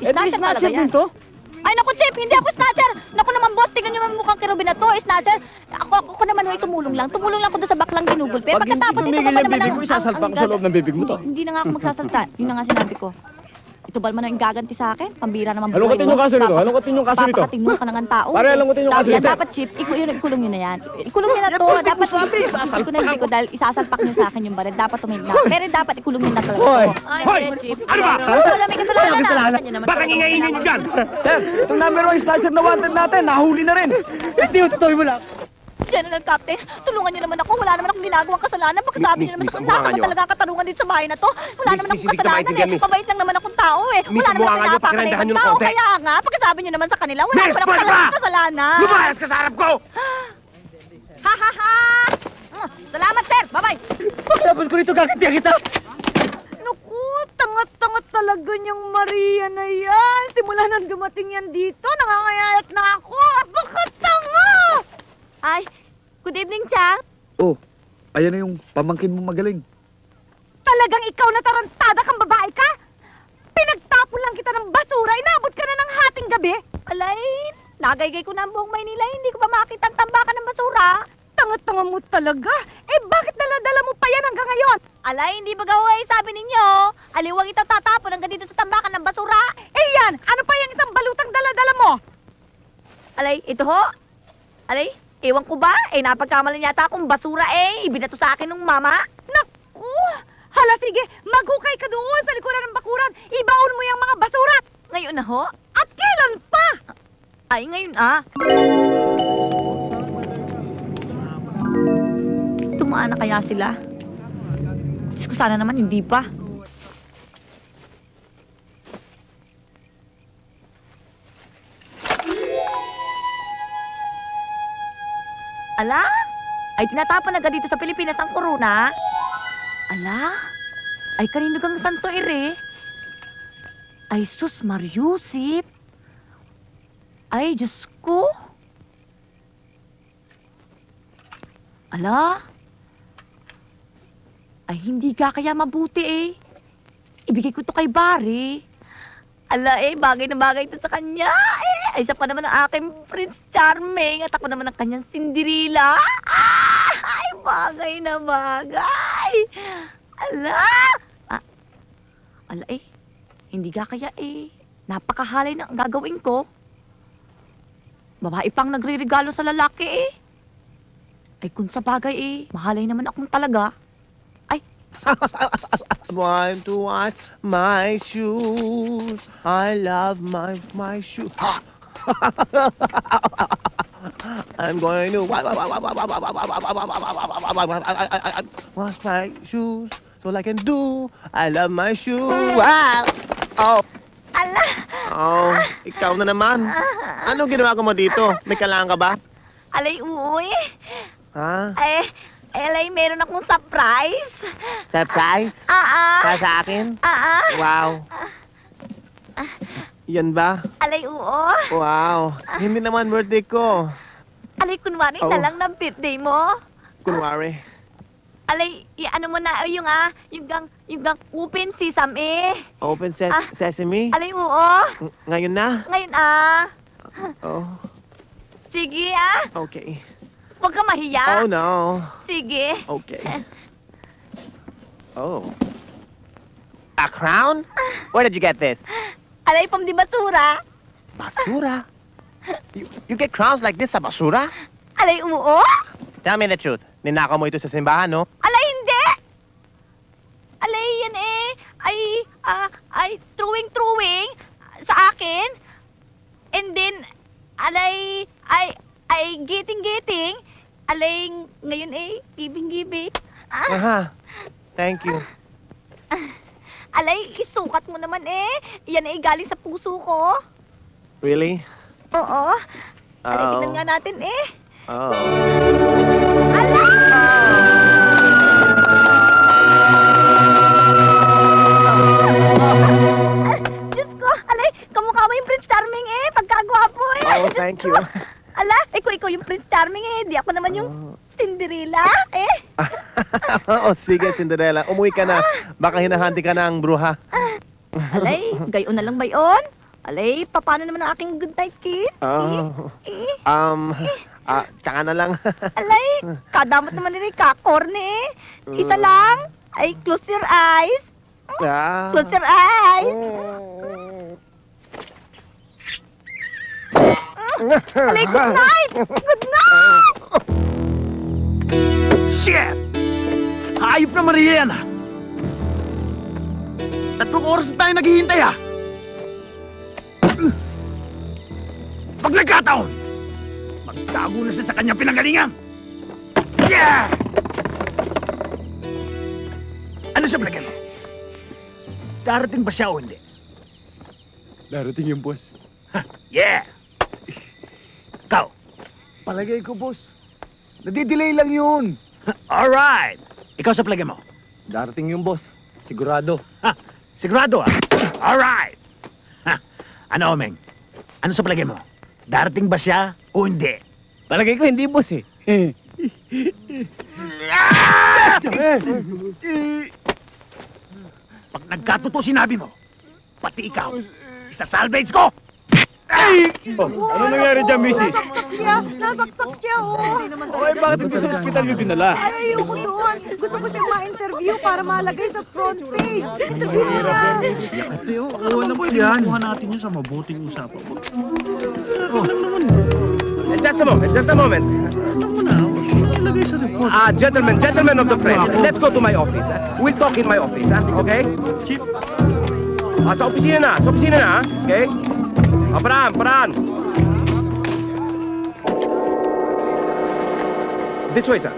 Snatcher talaga yan. Ay, naku, Chip, hindi ako snatcher. Naku naman, boss, tingnan nyo naman mukhang kirubin na to. Snatcher. Ako naman, tumulong lang. Tumulong lang ko doon sa baklang ginugulpe. Pagkatapos, ito ba naman bibig mo, isasalpa ko sa loob ng bibig mo to. Hindi na nga ako magsasalta. Yun na nga sinabi ko. Ito ba naman ang gaganti sa akin? Pambira naman buhay mo. Alungkotin yung kaso nito. Alungkotin yung kaso nito. Papakating mo ka ng tao. Pare, alungkotin yung kaso nito. Dapat, Chip, ikulong nyo na yan. Ikulong nyo na to. Dapat, hindi ko dahil isasalpak nyo sa akin yung baril. Dapat tumingin na. Pero dapat ikulong nyo na talaga. Hoy! Chip. Ano ba? Wala may kasalanan na. Baka ngingainin nyo dyan! Sir, itong number 1 snatcher na wanted natin, nahuli na rin. Hindi, tutoy mo lang. General Captain, tulungan niyo naman ako. Wala naman akong ginagawang kasalanan. Pagkasabi niyo naman sa nasa ko talaga katanungan dito sa bahay na to. Wala naman akong kasalanan eh. Mabait lang naman akong tao eh. Wala naman akong napakalain ng tao. Kaya nga, pagkasabi niyo naman sa kanila, wala naman akong talagang kasalanan. Lumayas ka sa harap ko! Ha ha ha! Salamat, sir! Bye-bye! Pagkatapos ko rito, gagantihan kita! Naku, tangat-tangat talaga niyang Maria na yan. Simula nang dumating yan dito, nangangayayat na ako. Apakatanga! Ay, good evening, Chang. Oh, ayan na yung pamangkin mo magaling. Talagang ikaw na tarantada kang babae ka? Pinagtapon lang kita ng basura, inabot ka na ng hating gabi. Alay, nagaygay ko na ang buong Maynila, hindi ko pa makita ang tambakan ng basura. Tanga-tanga mo talaga. Eh, bakit dala-dala mo pa yan hanggang ngayon? Alay, hindi ba gaway sabi ninyo? Aliwang ito tatapon hanggang dito sa tambakan ng basura. Eh yan, ano pa yung isang balutang dala-dala mo? Alay, ito ho? Alay, ewan ko ba? Eh, napagkamalan yata akong basura eh. Ibinato sa akin ng mama. Naku! Hala, sige, maghukay ka doon sa likuran ng bakuran. Ibaon mo yung mga basura. Ngayon na ho? At kailan pa? Ay, ngayon ah. Tumaan na kaya sila? Diyos ko, sana naman hindi pa. Ala? Ay tinatapon na dito sa Pilipinas ang korona? Ala? Ay kanino kang santo ere? Ay sus Mariusip? Ay Diyos ko? Ala? Ay hindi ka kaya mabuti eh. Ibigay ko to kay Barry. Ala eh, bagay na bagay ito sa kanya. Ay, isa pa naman ang aking Prince Charming at ako naman ang kanyang Cinderella. Ay, bagay na bagay. Ala! Ala eh, hindi ka kaya eh. Napakahalay na ang gagawin ko. Babae pang nagre-regalo sa lalaki eh. Ay, kung sa bagay eh, mahalay naman akong talaga. Ay! Want to watch my shoes. I love my shoes. I'm going to wash my shoes. So I can do. I love my shoes. Wow! Oh. Ala! Oh, ikaw na naman. Ano ginawa ko mo dito? May kailangan ka ba? Alay, uy. Ha? Alay, meron akong surprise. Surprise? Para sa akin? Wow. Yan ba? Alay, oo. Wow. Hindi naman birthday ko. Alay, kunwari na lang ng birthday mo. Kunwari. Alay, ano mo na, yung gang open sesame. Open sesame? Alay, oo. Ngayon na? Ngayon, Oh. Sige, Okay. Huwag ka mahiya. Oh, no. Sige. Okay. Oh. A crown? Where did you get this? Alay, pam di basura. Basura? You get crowns like this sa basura? Alay, oo. Tell me the truth. Ninakaw mo ito sa simbahan, no? Alay, hindi. Alay, yan ay throwing sa akin. And then, alay, ay getting. Alay, ngayon gibing-gibing. Aha. Thank you. Alay, isukat mo naman Yan galing sa puso ko. Really? Oo. Alay, Oh. tignan nga natin Oh. Diyos ko, alay, kamukha mo yung Prince Charming pagkagwapo Oh, thank you. Ala, ikaw yung Prince Charming Di ako naman yung Cinderella Oh, sige, Cinderella. Umuwi ka na. Baka hinahanti ka na ang bruha. Alay, gayon na lang ba yun? Alay, paano naman ang aking good night kiss? Oh. Tsaka na lang. Alay, kadamot naman nila kakorne Isa lang. Ay, close your eyes. Ah. Close your eyes. Alay, good night. Good night. Shit! Hayop na Maria yan, 3 oras na tayo naghihintay, Pag nagkataon, magtago na siya sa kanyang pinanggalingan. Yeah! Ano sa plagyan mo? Darating ba siya o hindi? Darating yung boss. Yeah! Ikaw? Palagay ko, boss. Nadidelay lang yun. Alright! Ikaw sa plagyan mo? Darating yung boss. Sigurado. Sigurado, Alright! Ano, Omeng? Ano sa plagyan mo? Darating ba siya o hindi? Palagay ko hindi, boss Pag nagkatotoo sinabi mo, pati ikaw, isa-salvage ko! Ano nangyari dyan, misis? Nasaksak siya, Okay, bakit hindi sa ospital yung dinala? Ay, ayoko doon. Gusto ko siyang ma-interview para malagay sa front page. Interview mo na. Oo naman yan. Kuha natin yun sa mabuting usapan. Just a moment. Gentlemen of the press, let's go to my office. We'll talk in my office, okay? Chief. Sa opisina na, okay? Paran. This way, sir.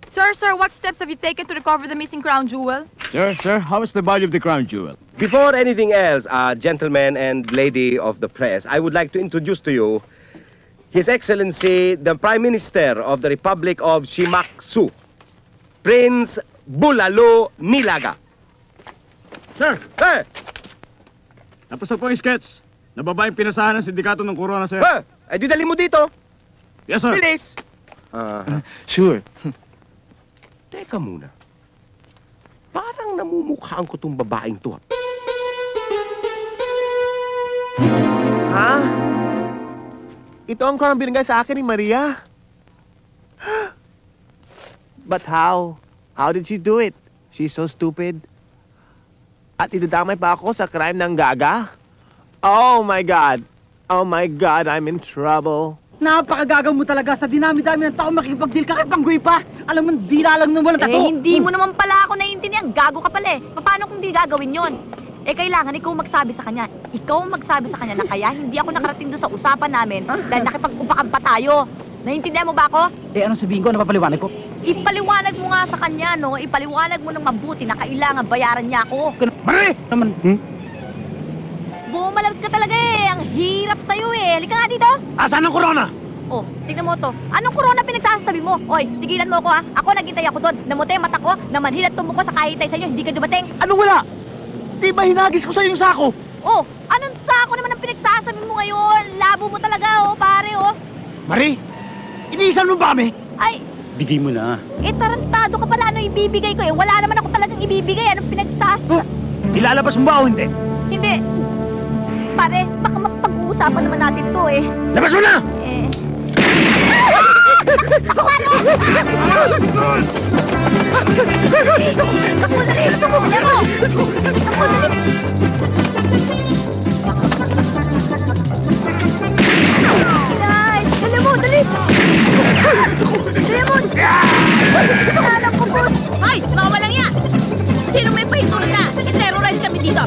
Sir, what steps have you taken to recover the missing crown jewel? Sir, how is the body of the crown jewel? Before anything else, gentlemen and lady of the press, I would like to introduce to you His Excellency, the Prime Minister of the Republic of Shimaksu, Prince Bulalo Nilaga. Sir! Eh! Tapos na po yung sketch. Nababa yung pinasahan ng sindikato ng Corona, sir. Di dali mo dito. Yes, sir. Bilis! Sure. Teka muna. Parang namumukhaan ko tong babaeng to. Ha? Ito ang crown binigay sa akin ni Maria. But how? How did she do it? She's so stupid. At idadamay pa ako sa crime ng gaga? Oh my God! Oh my God, I'm in trouble. Napakagagang mo talaga sa dinami-dami ng tao makikipag-deal ka kay Panggoy pa. Alam mo, dila lang nung walang tato. Hindi mo naman pala ako naiintindihan. Gago ka pala Paano kung di gagawin yon? Kailangan ikaw magsabi sa kanya. Ikaw magsabi sa kanya na kaya hindi ako nakarating doon sa usapan namin dahil nakipag-upakan pa tayo. Naiintindihan mo ba ako? Anong sabihin ko? Ano papaliwanag ko? Ipaliwanag mo nga sa kanya, no? Ipaliwanag mo ng mabuti na kailangan bayaran niya ako. Mari! Naman, Bumalabs ka talaga Ang hirap sa'yo Halika nga dito. Asan ang corona? Oh, tingnan mo to. Anong corona pinagsasabi mo? Oy, tigilan mo ako Ako naghintay ako doon. Namuti ang mata ko, namanhilat tumuko sa kahitay sa inyo. Hindi ka dumating. Ano wala? Di ba hinagis ko sa yung sako? Oh, anong sako naman ang pinagsasabi mo ngayon? Labo mo talaga, pare, Mari, iniisan mo ba kami? Ay, bigay mo na. tarantado ka pala. Ano ibibigay ko Wala naman ako talagang ibibigay. Anong pinagsasabi? Ilalabas mo ba o hindi? Hindi. Pare, baka mapag-uusapan naman natin to Labas mo na! Dali mo, dali! Dali mo! Alam ko, boss! Ay! dito!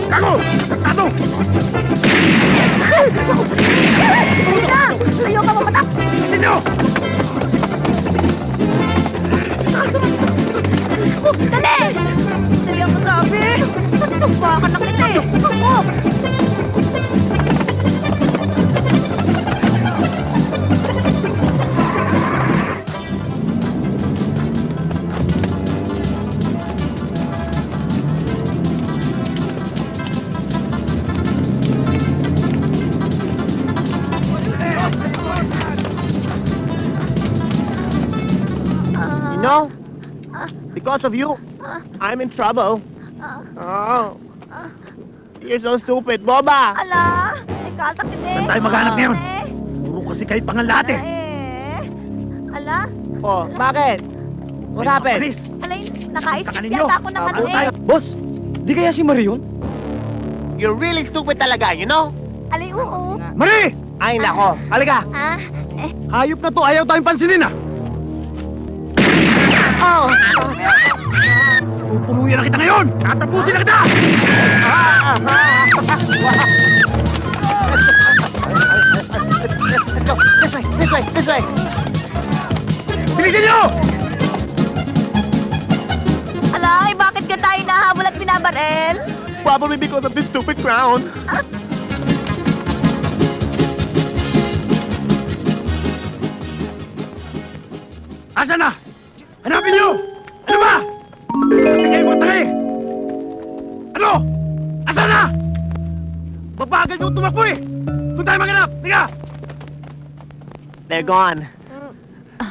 Gago! Tato! Ayaw ka mamatak! Sino? Dali! Dali ang masabi! Tumbakan na kita eh! Ako! You know, because of you, I'm in trouble. Oh. You're so stupid, Boba! Ala! Ikasakit eh! Saan tayo maghanap ngayon? Puro kasi kayo pangalat eh. Ala? Oh, bakit? What happened? Alay, nakaisip ninyo. yata ako ng ano eh. Boss, di kaya si Marion? You're really stupid talaga, you know? Alay, oo. Marie! Ay, nako. Halika. Hayop na to, ayaw tayong pansinin ah. Oh! Tutuluyan na kita ngayon! Tatapusin na kita! This way! Bilisan niyo! Alay, bakit ka tayo nahabol at binabarel? Probably because of this stupid crown. Asan na? Hanapin niyo! Ano ba? Kasi kayo mga tangay! Ano? Asan na? Mabagal yung tumakbo eh! Doon tayo maghanap! Tiga! They're gone.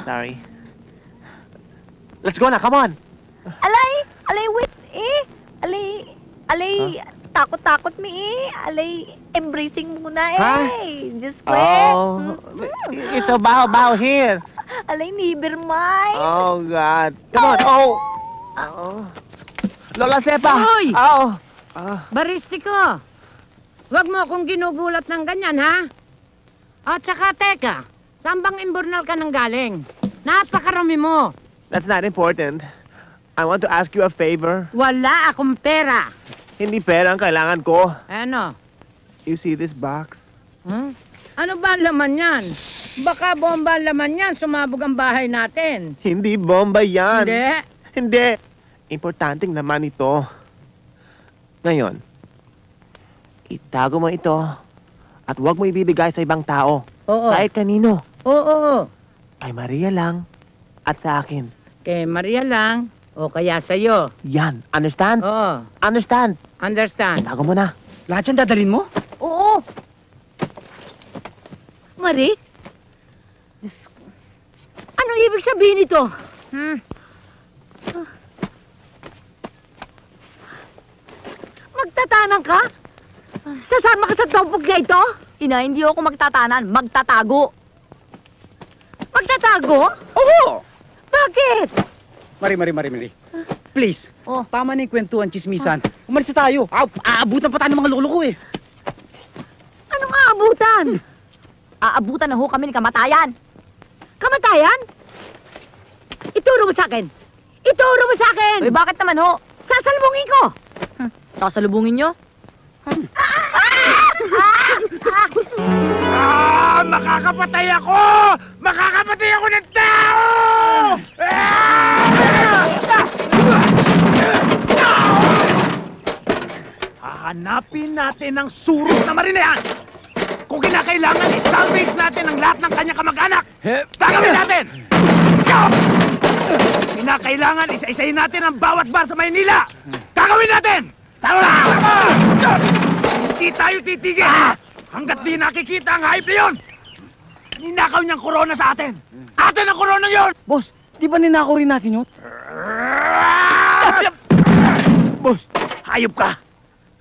Sorry. Let's go na, come on. Alay, wait eh. Alay, takot-takot mi eh. Alay, embracing muna eh. Huh? Just wait. Oh, it's a bow here. Alay, never mind. Oh, God. Come on, oh. Lola Sepa. Hoy! Oh. Baristiko, wag mo akong ginugulat ng ganyan, ha? At saka, teka, saan bang imbornal ka nang galing? Napakarami mo. That's not important. I want to ask you a favor. Wala akong pera. Hindi pera ang kailangan ko. Ano? You see this box? Ano ba ang laman yan? Baka bomba ang laman yan, sumabog ang bahay natin. Hindi bomba yan. Hindi? Hindi. Importanteng naman ito. Ngayon, itago mo ito at huwag mo ibibigay sa ibang tao. Oo. Kahit kanino. Oo. Kay Maria lang at sa akin. Kay Maria lang o kaya sa'yo. Yan. Understand? Oo. Understand? Understand. Itago mo na. Lahat yan dadalhin mo? Oo. Marie? Anong ibig sabihin nito? Magtatanang ka? Sasama ka sa topog na ito? Ina, hindi ako magtatanan. Magtatago. Magtatago? Oo! Bakit? Mari. Please, tama na yung kwentuhan, chismisan. Umalis na tayo. Aabutan pa tayo ng mga lolo ko eh. Anong aabutan? Aabutan na ho kami ni kamatayan. Kamatayan? Ituro mo sa akin. Ituro mo sa akin! Eh, bakit naman ho? Sasalubungin ko! Sasalubungin nyo? Makakapatay ako! Makakapatay ako ng tao! Hahanapin natin ang surot na marinayan! Kung kinakailangan, i-salvage natin ang lahat ng kanyang kamag-anak! Gagawin natin! Kinakailangan, isa-isahin natin ang bawat bar sa Maynila! Gagawin natin! Tara! Hindi tayo titigil! Hanggat di nakikita ang hype na yun! Ninakaw niyang korona sa atin! Atin ang korona yun! Boss, di ba ninakaw rin natin yun? Boss, hayop ka!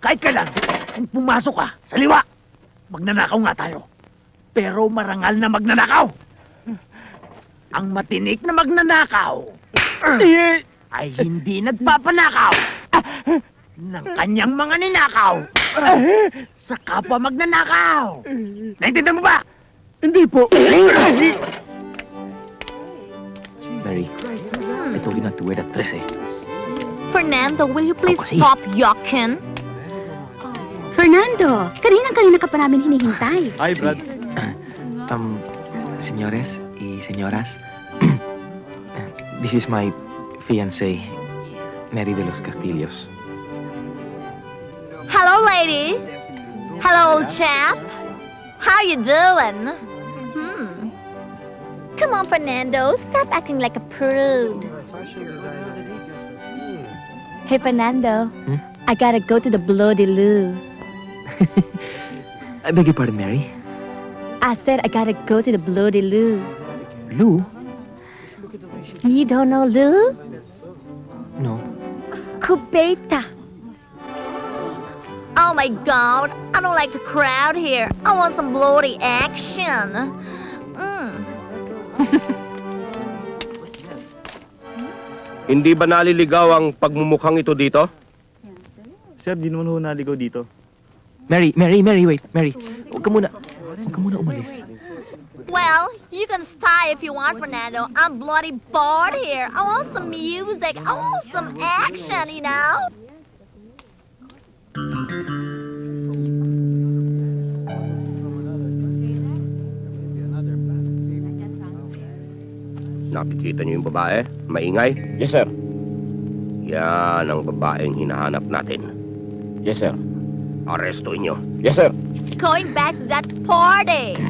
Kahit kailan, kung pumasok ka sa liwa, magnanakaw nga tayo. Pero marangal na magnanakaw. Ang matinik na magnanakaw ay hindi nagpapanakaw ng kanyang mga ninakaw sa kapwa magnanakaw. Naintindihan mo ba? Hindi po. Fernando, will you please stop yucking? Fernando, kanina ka pa namin hinihintay. Hi, Brad. Señores y señoras, this is my fiancé, Mary de los Castillos. Hello, ladies. Hello, old chap. How you doing? Come on, Fernando. Stop acting like a prude. Hey, Fernando. I gotta go to the Bloody Lou. I beg your pardon, Mary. I said I gotta go to the Bloody Lou. Lou? You don't know Lou? No. Cubeta. Oh my God, I don't like the crowd here. I want some bloody action. Hindi ba naliligaw ang pagmumukhang ito dito? Sir, di naman ho naligaw dito. Mary, wait. Mary, huwag ka muna umalis. Well, you can stay if you want, Fernando. I'm bloody bored here. I want some music. I want some action, you know? Nakikita niyo yung babae? Maingay? Yes, sir. Yan ang babaeng hinahanap natin. Yes, sir. Arestuin niyo. Yes, sir. Going back to that party.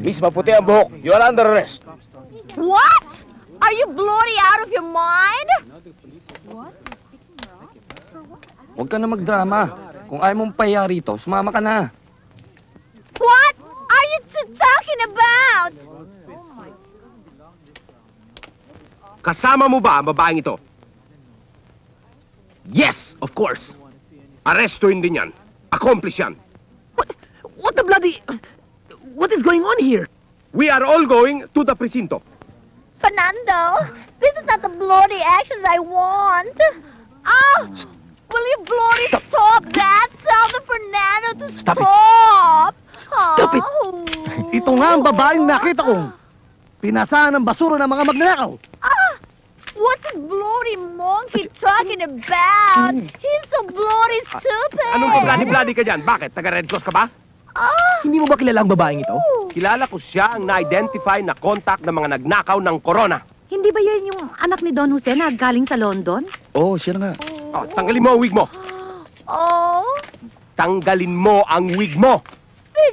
Miss Maputi ang buhok. You are under arrest. What? Are you bloody out of your mind? Huwag ka na magdrama. Kung ayaw mong pahiya rito, sumama ka na. What are you talking about? Kasama mo ba ang babaeng ito? Yes, of course. Arestuin din yan. Accomplice yan. What the bloody... What is going on here? We are all going to the presinto. Fernando, this is not the bloody actions I want. Oh, will you bloody stop that? Tell the Fernando to stop. Stop it! Ito nga ang babaeng nakita kong pinasahan ng basura ng mga magnanakaw. What's this bloody monkey talking about? He's so bloody stupid. Anong pa-bloody-bloody ka dyan? Bakit? Taga-Red Cross ka ba? Hindi mo ba kilala ang babaeng ito? Kilala ko siya ang na-identify na contact ng mga nagnakaw ng corona. Hindi ba yan yung anak ni Don Jose na galing sa London? Oo, siya na nga. Oh, tanggalin mo ang wig mo. Oh, Tanggalin mo ang wig mo.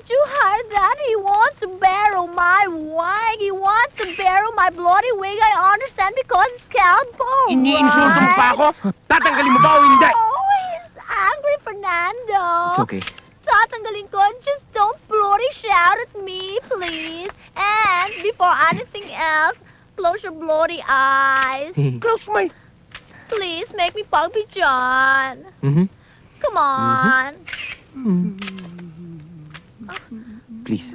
did you hear that? He wants to borrow my wig. He wants to borrow my bloody wig. I understand because it's cowboy. Iniinsulto mo pa ako? Tatanggalin mo ba o hindi? Oh, he's angry, Fernando. It's okay. Tatanggalin ko. Just don't bloody shout at me, please. And before anything else, close your bloody eyes. Close my... Please make me Pugby John. Come on. Please.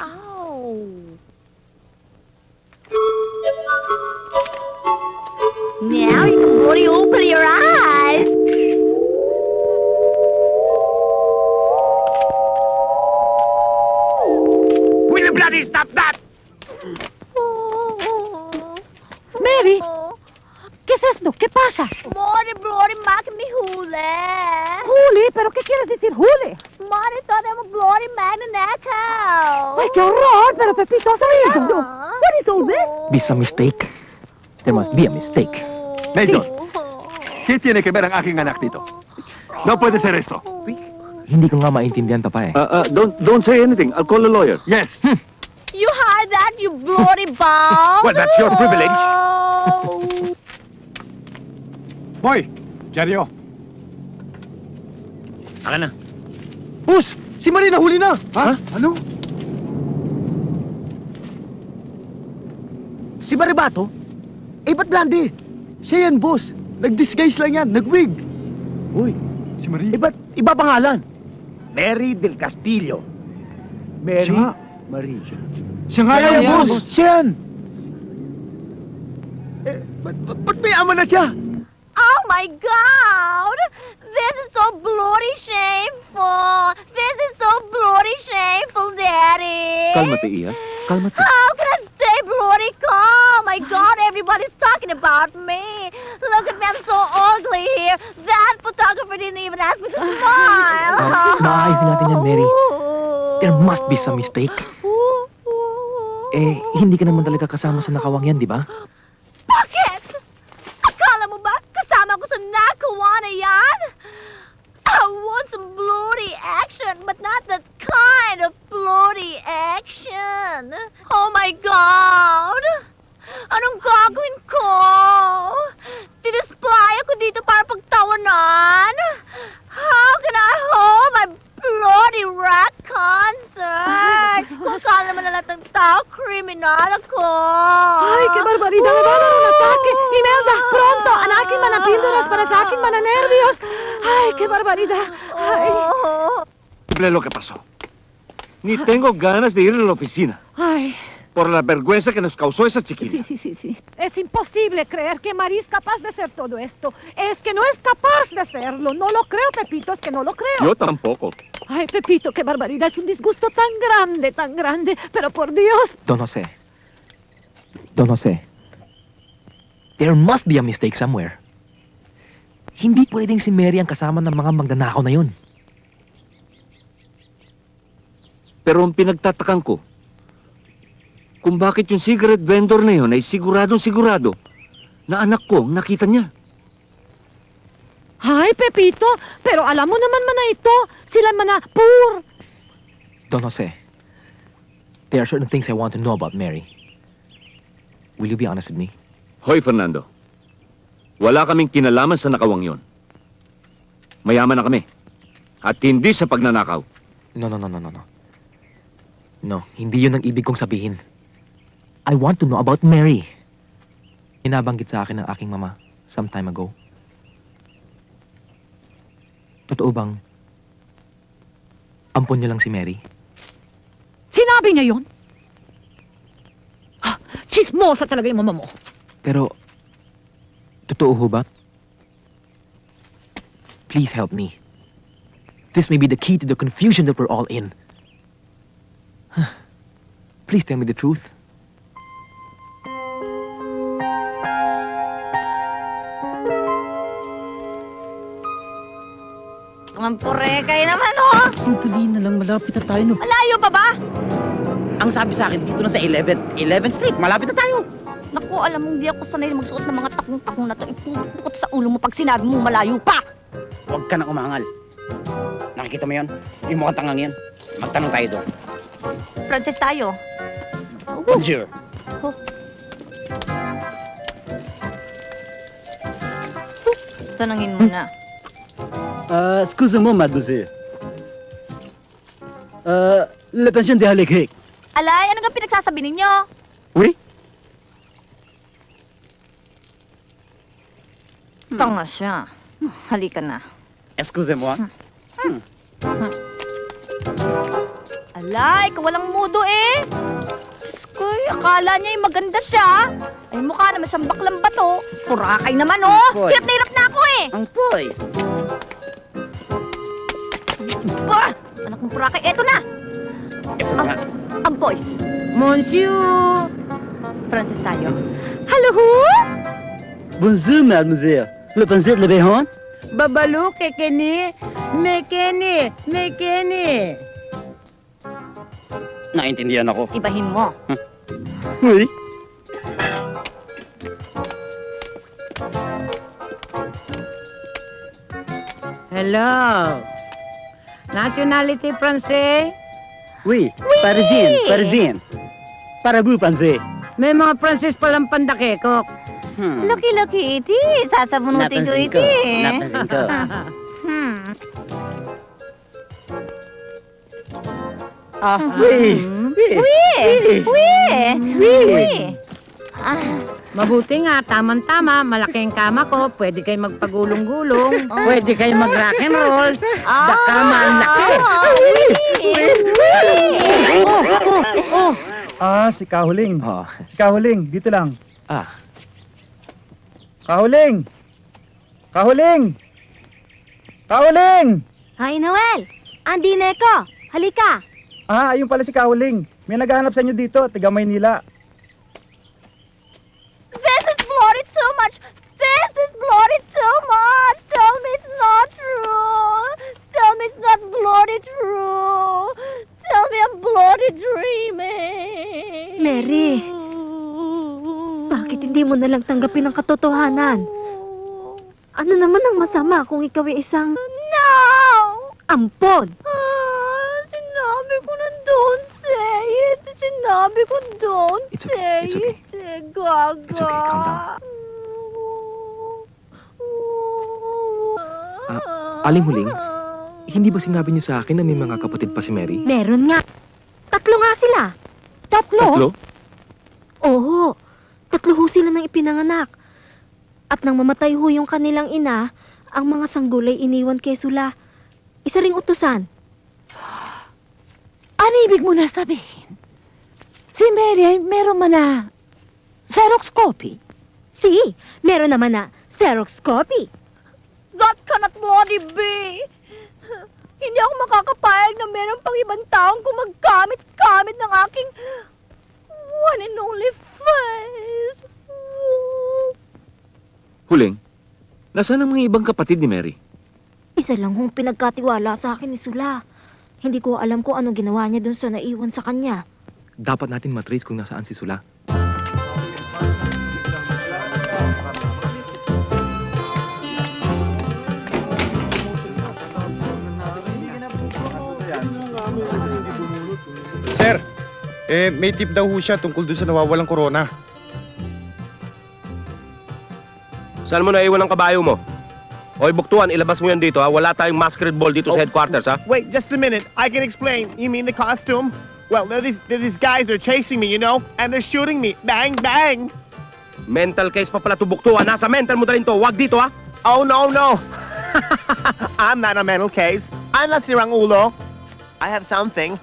Ow. Now you can bloody open your eyes. Will you bloody stop that? Mary, ¿qué es esto? ¿Qué pasa? Mori, bloody mac me hule. Huli, ¿pero qué quieres decir huli? Mori thought I'm a bloody magneto. ¡Ay, qué horror! Pero Pepito, ¿sabes? What is all this? This is a mistake. There must be a mistake. Major, ¿qué tiene que ver ang aking anak dito? No puede ser esto. Hindi ko nga maintindihan, Papa eh. Don't say anything. I'll call a lawyer. Yes. You heard that, you bloody ball? Well, that's your privilege. Hoy, Diaryo. Aka na. Boss, si Marie nahuli na. Ha? Ano? Si Maribato? Eh, ba't blandi? Siya yan, boss. Nag-disguise lang yan. Nag-wig. Uy, si Marie. Eh, ba't iba pangalan? Mary del Castillo. Mary? Siya nga. Marie. Siya nga yan, boss. Siya yan. Eh, ba't may ama na siya? Oh my God! This is so bloody shameful! This is so bloody shameful, Daddy! Kalmate, Iha. Kalmate. How can I stay bloody calm? My God, everybody's talking about me. Look at me, I'm so ugly here. That photographer didn't even ask me to smile. Maayos natin yan, Mary. There must be some mistake. Eh, hindi ka naman talaga kasama sa nakawang yan, di ba? Bakit? Akala mo ba kasama ko sa nakawa na yan? I want some bloody action, but not that kind of bloody action. Oh my God! Anong gagawin ko? Dinisply ako dito para pagtawanan? How can I hold my bloody rock concert? Kung saan naman na lahat ng tao, kriminal ako. Ay, qué barbaridad. Me van a dar un ataque. Imelda, pronto. Anakin man ang píldoras para sa akin man ang nervios. Ay, qué barbaridad. Ay. Simple lo que pasó. Ni tengo ganas de ir a la oficina. Ay. Por la vergüenza que nos causó esa chiquilla. Sí. Es imposible creer que María es capaz de hacer todo esto. Es que no es capaz de hacerlo. No lo creo, Pepito, es que no lo creo. Yo tampoco. Ay, Pepito, qué barbaridad. Es un disgusto tan grande. Pero por Dios. Don Jose. There must be a mistake somewhere. Hindi pwedeng si Mary ang kasama ng mga magnanakaw na yun. Pero ang pinagtatakan ko, kung bakit yung cigarette vendor na yun ay siguradong-sigurado na anak ko ang nakita niya. Ay, Pepito, pero alam mo naman na ito. Sila man na poor. Don Jose, there are certain things I want to know about Mary. Will you be honest with me? Hoy, Fernando. Wala kaming kinalaman sa nakawang yon. Mayaman na kami. At hindi sa pagnanakaw. No. No, hindi yun ang ibig kong sabihin. I want to know about Mary. Inabanggit sa akin ng aking mama some time ago. Totoo bang ampon niyo lang si Mary? Sinabi niya yun? Chismosa talaga yung mama mo. Pero, totoo ho ba? Please help me. This may be the key to the confusion that we're all in. Please tell me the truth. Mampurekay naman, oh! Sandali na lang, malapit na tayo. No? Malayo pa ba? Ang sabi sa akin, dito na sa 11th Street, malapit na tayo. Naku, alam mong di ako sanay magsuot ng mga takong-takong na to. Ipupukot sa ulo mo pag sinabi mong malayo pa! Huwag ka nang umangal. Nakikita mo yun? Yung mukhang tangang yan. Magtanong tayo doon. Frances tayo. Bonjour. Tanungin mo na. Excusez-moi, mademoiselle. La pension de Halik. Alay, ano nga pinagsasabi ninyo? Oui? Tanga siya. Halika na. Excusez-moi. Alay, kawalang mudo eh. Diyos ko, akala niya yung maganda siya. Ay, mukha naman siyang baklang bato. Purakay naman oh. Boy. Hirap na hirap na ako eh. Ang boys. Bah! Anak ng purakay, eto na. Ang boys. Monsieur! Frances tayo. Hello, who? Bonjour, mademoiselle. Le pension de Behon? Babalo, kekeni, mekeni. Naintindihan ako. Ibahin mo. Oui. Hello. Nationality Francais? Oui. Parisien. Para vous, pensez. May mga Francis palang pandakekok. Lucky iti. Sasabunutin ko iti. Napansin ko. Oui. Mabuti nga, tamang-tama, malaki ang kama ko, pwede kayo magpagulong-gulong, pwede kayo mag-rock and roll, kama ang laki. Si Kahuling. Oh. Si Kahuling, dito lang. Ah. Kahuling! Kahuling! Hi, Noel! Andi Neko! Halika! Ayun pala si Kahuling. May naghahanap sa inyo dito, taga Maynila. This is bloody too much! This is bloody dreaming. Mary, bakit hindi mo nalang tanggapin ang katotohanan? Ano naman ang masama kung ikaw ay isang... No! Ampon! Sinabi ko na don't say it. Sinabi ko don't say it's okay. it. Gaga. It's okay, calm down. Aling Huling, hindi ba sinabi niyo sa akin na may mga kapatid pa si Mary? Meron nga. 3 nga sila. 3? Tatlo? Oo. 3 ho sila nang ipinanganak. At nang mamatay ho yung kanilang ina, ang mga sanggol ay iniwan kay Sula. Isa ring utusan. Ano ibig mo na sabihin? Si Mary ay meron man na Xerox copy? Si, meron naman na Xerox copy. That cannot bloody be! Hindi ako makakapayag na meron pang ibang taong gumagamit-gamit ng aking one and only face. Huling, nasaan ang mga ibang kapatid ni Mary? Isa lang hong pinagkatiwala sa akin ni Sula. Hindi ko alam kung anong ginawa niya dun sa naiwan sa kanya. Dapat natin matrace kung nasaan si Sula. Sir, may tip daw ho siya tungkol dun sa nawawalang corona. Saan mo naiwan ang kabayo mo? Hoy, Buktuan, ilabas mo yan dito, ha? Wala tayong masquerade ball dito sa headquarters, ha? Wait, just a minute. I can explain. You mean the costume? Well, these guys are chasing me, you know? And they're shooting me. Bang, bang! Mental case pa pala to, Buktuan, ha? Sa mental mo dalhin to. Wag dito, ha? Oh, no, no. I'm not a mental case. I'm not sirang ulo. I have something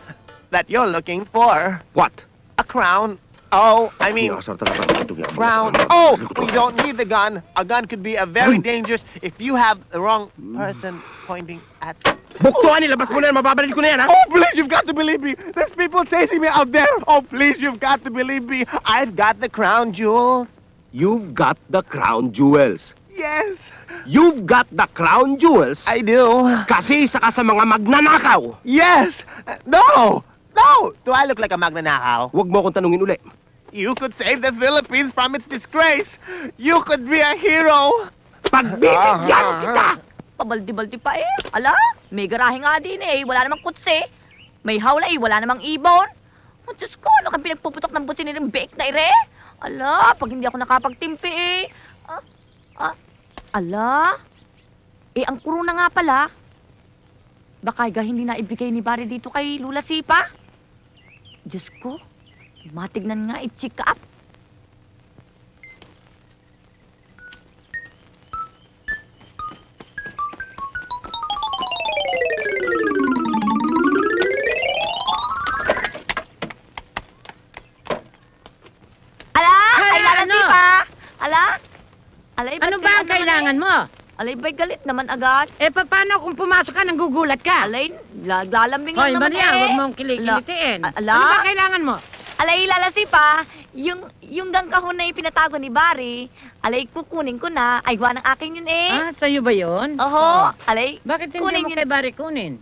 that you're looking for. What? A crown. Oh, I mean, crown. Oh, we don't need the gun. A gun could be a very dangerous if you have the wrong person pointing at... Buktuan, ilabas mo na yan. Mababalid ko na yan, ha? Oh, please, you've got to believe me. There's people chasing me out there. Oh, please, you've got to believe me. I've got the crown jewels. You've got the crown jewels. Yes. You've got the crown jewels? I do. Kasi isa ka sa mga magnanakaw. Yes. No. No. Do I look like a magnanakaw? Huwag mo akong tanungin uli. You could save the Philippines from its disgrace. You could be a hero. Pagbibigyan kita! Pabaldi-baldi pa eh. Ala, may garahe nga din eh. Wala namang kutsi. May hawla eh. Wala namang ibon. Oh, Diyos ko, ano kang pinagpuputok ng butsin ng bake na ire? Ala, pag hindi ako nakapagtimpi eh. Ala, eh ang kuro na nga pala. Baka hindi na ibigay ni Barry dito kay Lula Sipa? Diyos ko, matignan nga i-check up. Ala, ay Lula Sipa! Ala, alay, Ano ba ang kailangan mo? Alay, ba'y galit naman agad? Eh, paano kung pumasok ka nang gugulat ka? Alay, lalambing Hoy, lang naman Maria, eh. huwag mong kilikilitiin. Ala? Ano ba kailangan mo? Alay, lalasi pa, yung gangkahon na ipinatago ni Barry, alay, kukunin ko na. Ay, gawa ng akin yun eh. Ah, sa'yo ba yun? Oho, alay, Bakit hindi kunin mo yun. kay Barry kunin?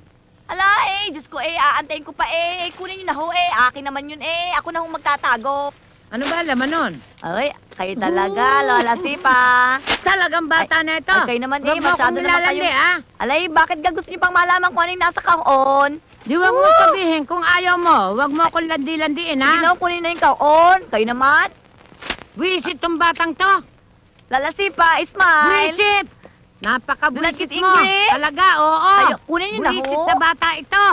Ala eh, Diyos ko eh, aantayin ko pa eh. Kunin yun na ho eh, akin naman yun eh. Ako na ho magtatago. Ano ba laman nun? Ay, kayo talaga, Lola Sipa. Talagang bata na ito. Ay, kayo naman eh, Huwag mo masyado akong naman nilalandi, kayo. ah. Alay, bakit gusto niyo pang malaman kung ano yung nasa kahon? Di wag mo sabihin kung ayaw mo. Huwag mo akong landi-landiin, ha? Sige na, kunin na yung kahon. Kayo naman. Wisit tong batang to. Lola Sipa, smile. Wisit! Napaka-buisit mo. English? Talaga, oo. Ayo, kunin niyo na ho. Buisit na bata ito.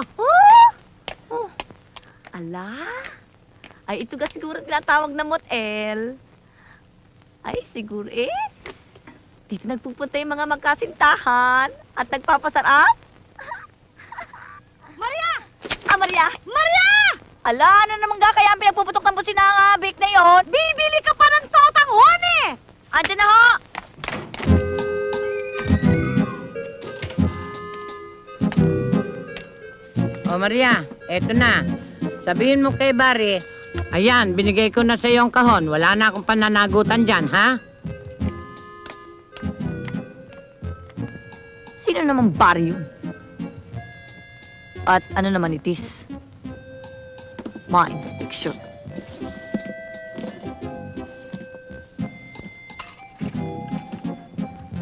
Ala? Ay, ito ka siguro tinatawag na motel. Ay, siguro eh. Dito nagpupunta yung mga magkasintahan at nagpapasarap. Maria! Maria! Maria! Ala, ano naman ga kaya ang pinagpuputok ng busina nga bake na yon? Bibili ka pa ng totang hone! Andiyan na ho! O Maria, eto na. Sabihin mo kay Barry, ayan, binigay ko na sa iyo ang kahon. Wala na akong pananagutan dyan, ha? Sino namang Barry yun? At ano naman itis? Mines picture.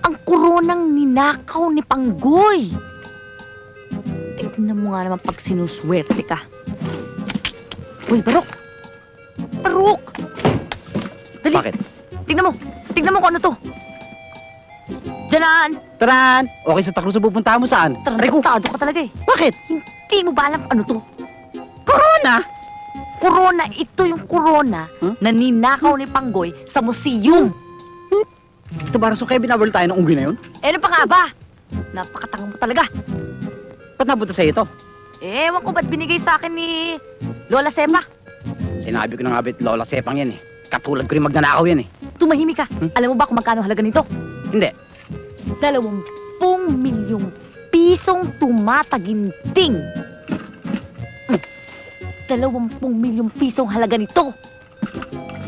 Ang koronang ninakaw ni Panggoy. Tingnan mo nga naman pag sinuswerte ka. Uy, Barok! Barok! Dali! Bakit? Tingnan mo kung ano to. Diyan! Taran! Okay sa taklo sa pupuntahan mo saan? Tarantado ka talaga eh. Bakit? Hindi mo ba alam ano to? Corona! Corona, ito yung corona na ninakaw ni Panggoy sa museum. Ito para so kaya binabal tayo ng unggoy na yun? Eh, ano pa nga ba? Napakatanga mo talaga. Ba't napunta sa'yo ito? Ewan ko ba't binigay sa akin ni Lola Sepa. Sinabi ko na nga bit Lola Sepang yan eh. Katulad ko rin magnanakaw yan eh. Tumahimik ka. Alam mo ba kung magkano halaga nito? Hindi. 20 milyong pisong tumataginting. 20 milyong pisong halaga nito.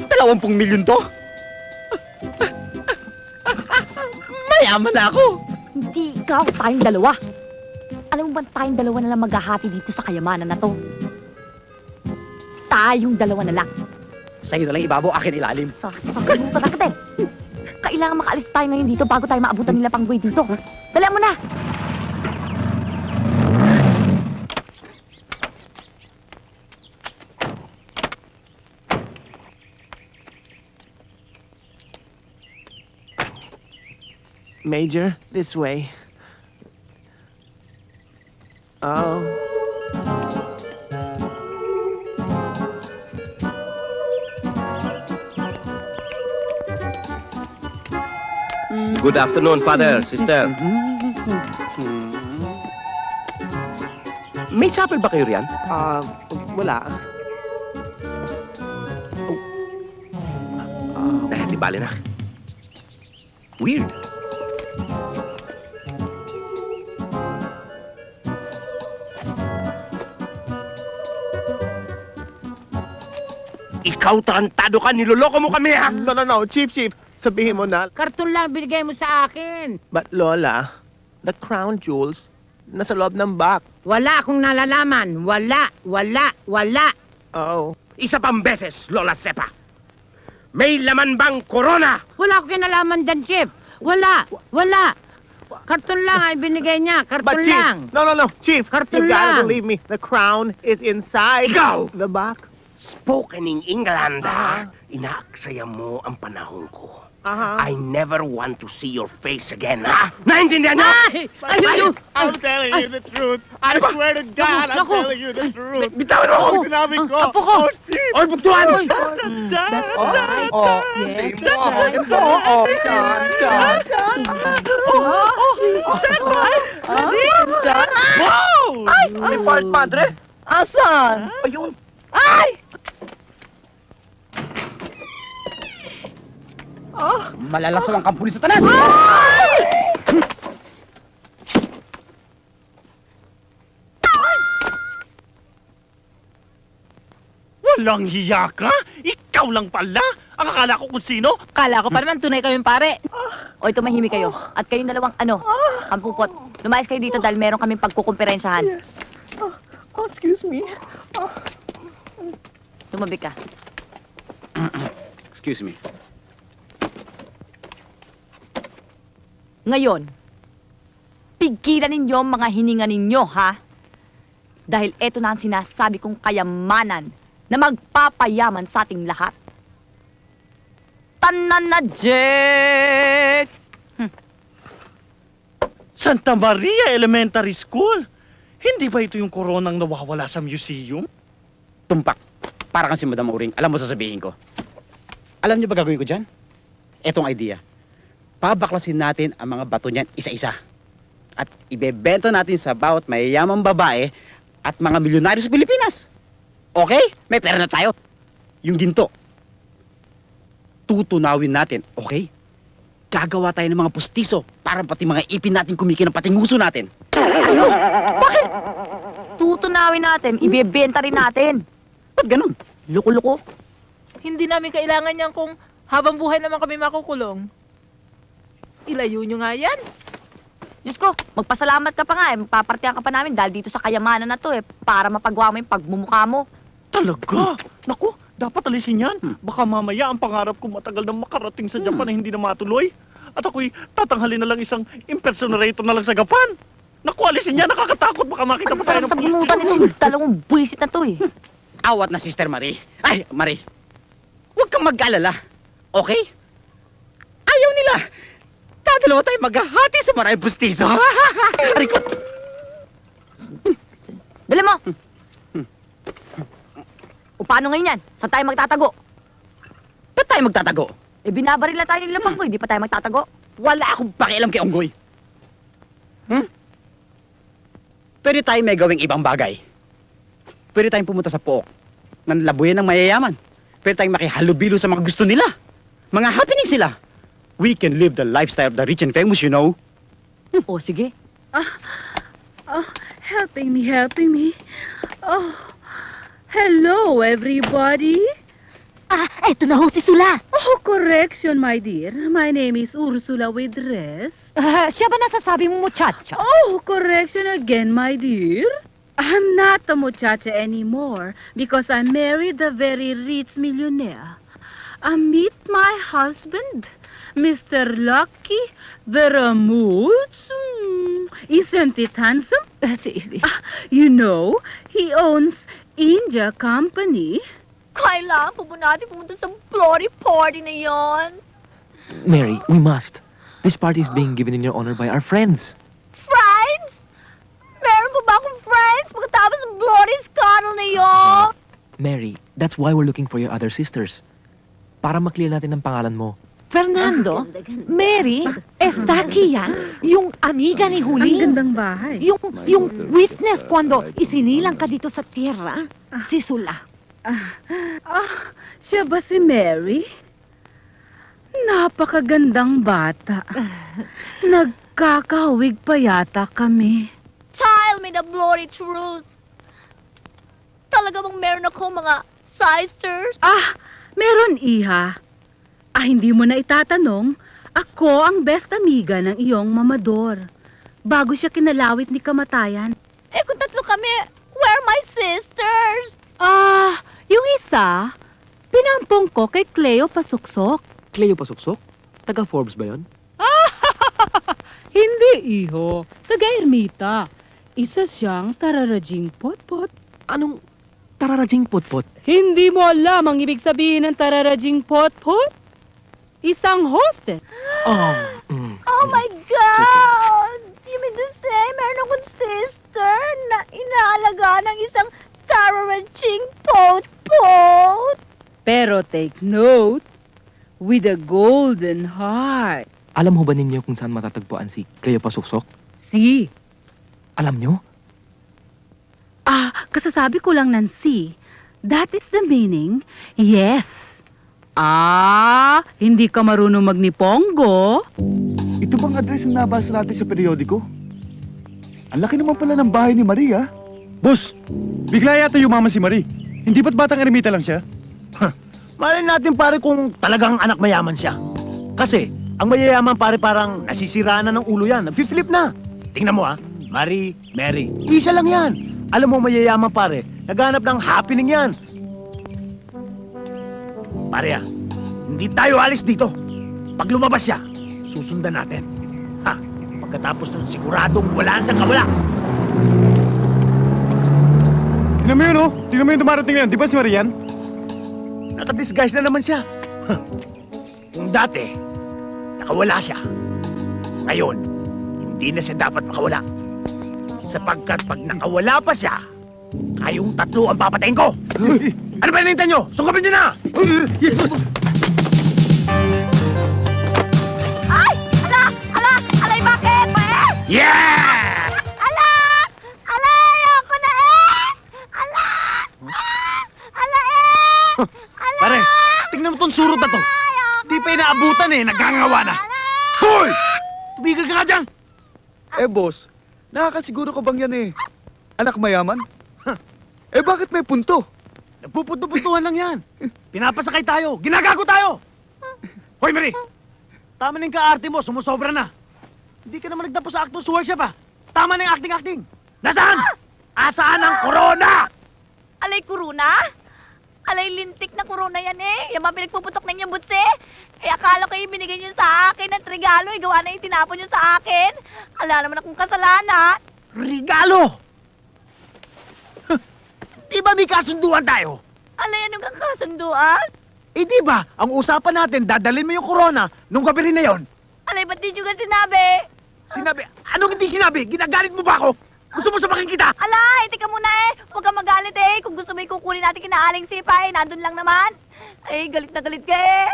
20 milyon to? Mayaman na ako. Hindi ikaw, tayong dalawa. Alam mo ba tayong dalawa na lang maghahati dito sa kayamanan na to? Tayong dalawa na lang. Sa'yo na lang ibabaw, akin ilalim. Sakalimutan na kita eh. Kailangan makaalis tayo ngayon dito bago tayo maabutan nila Panggoy dito. Dala mo na! Major, this way. Oh. Good afternoon, Father, Sister. May chapel ba kayo riyan? Wala. Di bale na. Weird. Ikaw, tarantado ka! Niloloko mo kami, ha? No, Chief. Sabihin mo na. Karton lang binigay mo sa akin. But Lola, the crown jewels, nasa loob ng box. Wala akong nalalaman. Wala. Oh. Isa pang beses, Lola Sepa. May laman bang corona? Wala akong kinalaman dyan, Chip. Wala. Karton lang ay binigay niya. Karton But Chief, lang. no, Chief. Karton you gotta lang. believe me. The crown is inside Ikaw! the box. Spoken in England, ha? Inaaksaya mo ang panahon ko. I never want to see your face again, ha? Naintindihan niyo? Ayun! I'm telling you the truth. I swear to God, I'm telling you the truth. Bitawan mo! Oh, sinabi ko. Apo ko! Oh, Chief! Oy, bugtuhan! That's right. Wow! Ay, part padre. Asan? Ayun. Ay! Malalasaw ang kampulis sa tanan! Walang hiya ka? Ikaw lang pala? Ang akala ko kung sino? Kala ko pa naman tunay kayong pare. Oy, tumahimik kayo. At kayong dalawang ang pupot. Lumayas kayo dito dahil meron kaming pagkukumperensyahan. Excuse me. Tumabi ka. Excuse me. Ngayon, pigilan ninyo ang mga hininga ninyo, ha? Dahil eto na ang sinasabi kong kayamanan na magpapayaman sa ating lahat. Tananajek! Santa Maria Elementary School? Hindi ba ito yung koronang nawawala sa museum? Tumpak. Para kang si Madam Uring. Alam mo sasabihin ko. Alam niyo ba gagawin ko dyan? Etong idea. Pabaklasin natin ang mga bato niyan isa-isa. At ibebenta natin sa bawat mayayamang babae at mga milyonaryo sa Pilipinas. Okay? May pera na tayo. Yung ginto. Tutunawin natin, okay? Gagawa tayo ng mga pustiso para pati mga ipin natin kumikinang pati nguso natin. Ano? Bakit? Tutunawin natin, ibebenta rin natin. Ba't ganun? Loko-loko. Hindi namin kailangan yan kung habang buhay naman kami makukulong. Ilayo nyo nga yan. Diyos ko, magpasalamat ka pa nga eh. Magpapartihan ka pa namin dahil dito sa kayamanan na to eh. Para mapagawa mo yung pagmumukha mo. Talaga? Naku, dapat alisin yan. Baka mamaya ang pangarap ko matagal na makarating sa Japan ay hindi na matuloy. At ako'y tatanghalin na lang isang impersonator na lang sa Japan. Naku, alisin yan. Nakakatakot. Baka makita pa tayo ng Sa bunutan itong dalawang buwisit na to eh. Awat na, Sister Marie. Ay, Marie. Huwag kang mag-alala. Okay? Ayaw nila. Dadalawa tayo maghahati sa maraming pustiso. Ariko. Dali mo! O paano ngayon yan? Saan tayo magtatago? Ba't tayo magtatago? Eh binabaril na tayo ng lamang ko, hindi pa tayo magtatago. Wala akong pakialam kay Onggoy. Pwede tayo may gawing ibang bagay. Pwede tayong pumunta sa pook ng labuyan ng mayayaman. Pwede tayong makihalubilo sa mga gusto nila. Mga happenings sila. We can live the lifestyle of the rich and famous, you know. O sige. Helping me. Oh, hello everybody. Eto na ho si Sula. Oh, correction, my dear. My name is Ursula with dress. Siya ba nasasabi mo, muchacha? Oh, correction again, my dear. I'm not a muchacha anymore because I married a very rich millionaire. Meet my husband, Mr. Lucky Veramuth. Isn't it handsome? You know, he owns India Company. Kailangan po natin pumunta sa bloody party na yon. Mary, we must. This party is being given in your honor by our friends. Friends? Meron pa ba akong friends pagkatapos ng bloody scandal na yon? Mary, that's why we're looking for your other sisters. Para maklear natin ang pangalan mo. Fernando, Mary, está aquí yan. Yung amiga ni Juli. Ang gandang bahay. Yung witness kwando isinilang ka dito sa tierra, si Sula. Siya ba si Mary? Napakagandang bata. Nagkakahawig pa yata kami. Tell me the bloody truth. Talaga bang meron ako mga sisters? Meron, iha. Hindi mo na itatanong, ako ang best amiga ng iyong mamador. Bago siya kinalawit ni kamatayan. Eh kung tatlo kami, where are my sisters? Yung isa, pinampong ko kay Cleo Pasuksok. Cleo Pasuksok? Taga Forbes ba yun? Hindi, iho. Taga Ermita. Isa siyang tararajing potpot. Anong tararajing potpot? Hindi mo alam ang ibig sabihin ng tararajing potpot? Isang hostess. Oh my God! You mean to say, meron akong sister na inaalaga ng isang tararajing pot-pot? Pero take note, with a golden heart. Alam ho ba ninyo kung saan matatagpuan si Cleo Pasuksok? Si. Alam nyo? Kasasabi ko lang ng si. That is the meaning, yes. Hindi ka marunong magnipongo? Ito bang address na nabasa natin sa periodiko? Ang laki naman pala ng bahay ni Maria. Boss, bigla yata yumama si Marie. Hindi ba't batang ermita lang siya? Malay natin pare kung talagang anak mayaman siya. Kasi, ang mayayaman pare parang nasisiraan na ng ulo yan. Nag-flip na. Tingnan mo Marie, Mary. Isa lang yan. Alam mo mayayaman pare, naghanap ng happening yan. Pare hindi tayo alis dito. Pag lumabas siya, susundan natin. Pagkatapos ng siguradong wala sa kawala. Tingnan mo yun, Tingnan mo yung dumarating yan. Di ba si Marian? Naka-disguise na naman siya. Kung dati, nakawala siya. Ngayon, hindi na siya dapat makawala. Sapagkat pag nakawala pa siya, kayong tatlo ang papatayin ko! Ano ba hinihintay nyo? Sungkapin nyo na! Ay! Alay, bakit? Yeah! Ayoko na Pare, tingnan mo tong surot na to. Di pa inaabutan nagangawa na. Hoy! Tumigil ka nga dyan! Boss, nakakasiguro ka bang yan anak mayaman? Bakit may punto? Nagpupunto-puntuhan lang yan. Pinapasakay tayo. Ginagago tayo. Hoy, Marie! Tama na yung kaarte mo. Sumusobra na. Hindi ka naman nagtapos sa actors workshop Tama na yung acting-acting. Nasaan? Asaan ang corona? Alay, corona? Alay, lintik na corona yan eh. Yung mga pinagpuputok na yung butse. Eh, akala ko yung binigay niyo sa akin at regalo. Gawa na yung tinapon niyo sa akin. Ala naman akong kasalanan. Regalo! Di ba may kasunduan tayo? Alay, anong kakasunduan? Eh di ba, ang usapan natin, dadalhin mo yung corona nung gabi rin na yon. Alay, ba't di nyo ka sinabi? Sinabi? Anong hindi sinabi? Ginagalit mo ba ako? Gusto mo sabakin kita? Alay, teka muna eh. Huwag kang magalit eh. Kung gusto mo ikukunin natin kinaaling sipa eh, nandun lang naman. Ay, galit na galit ka eh.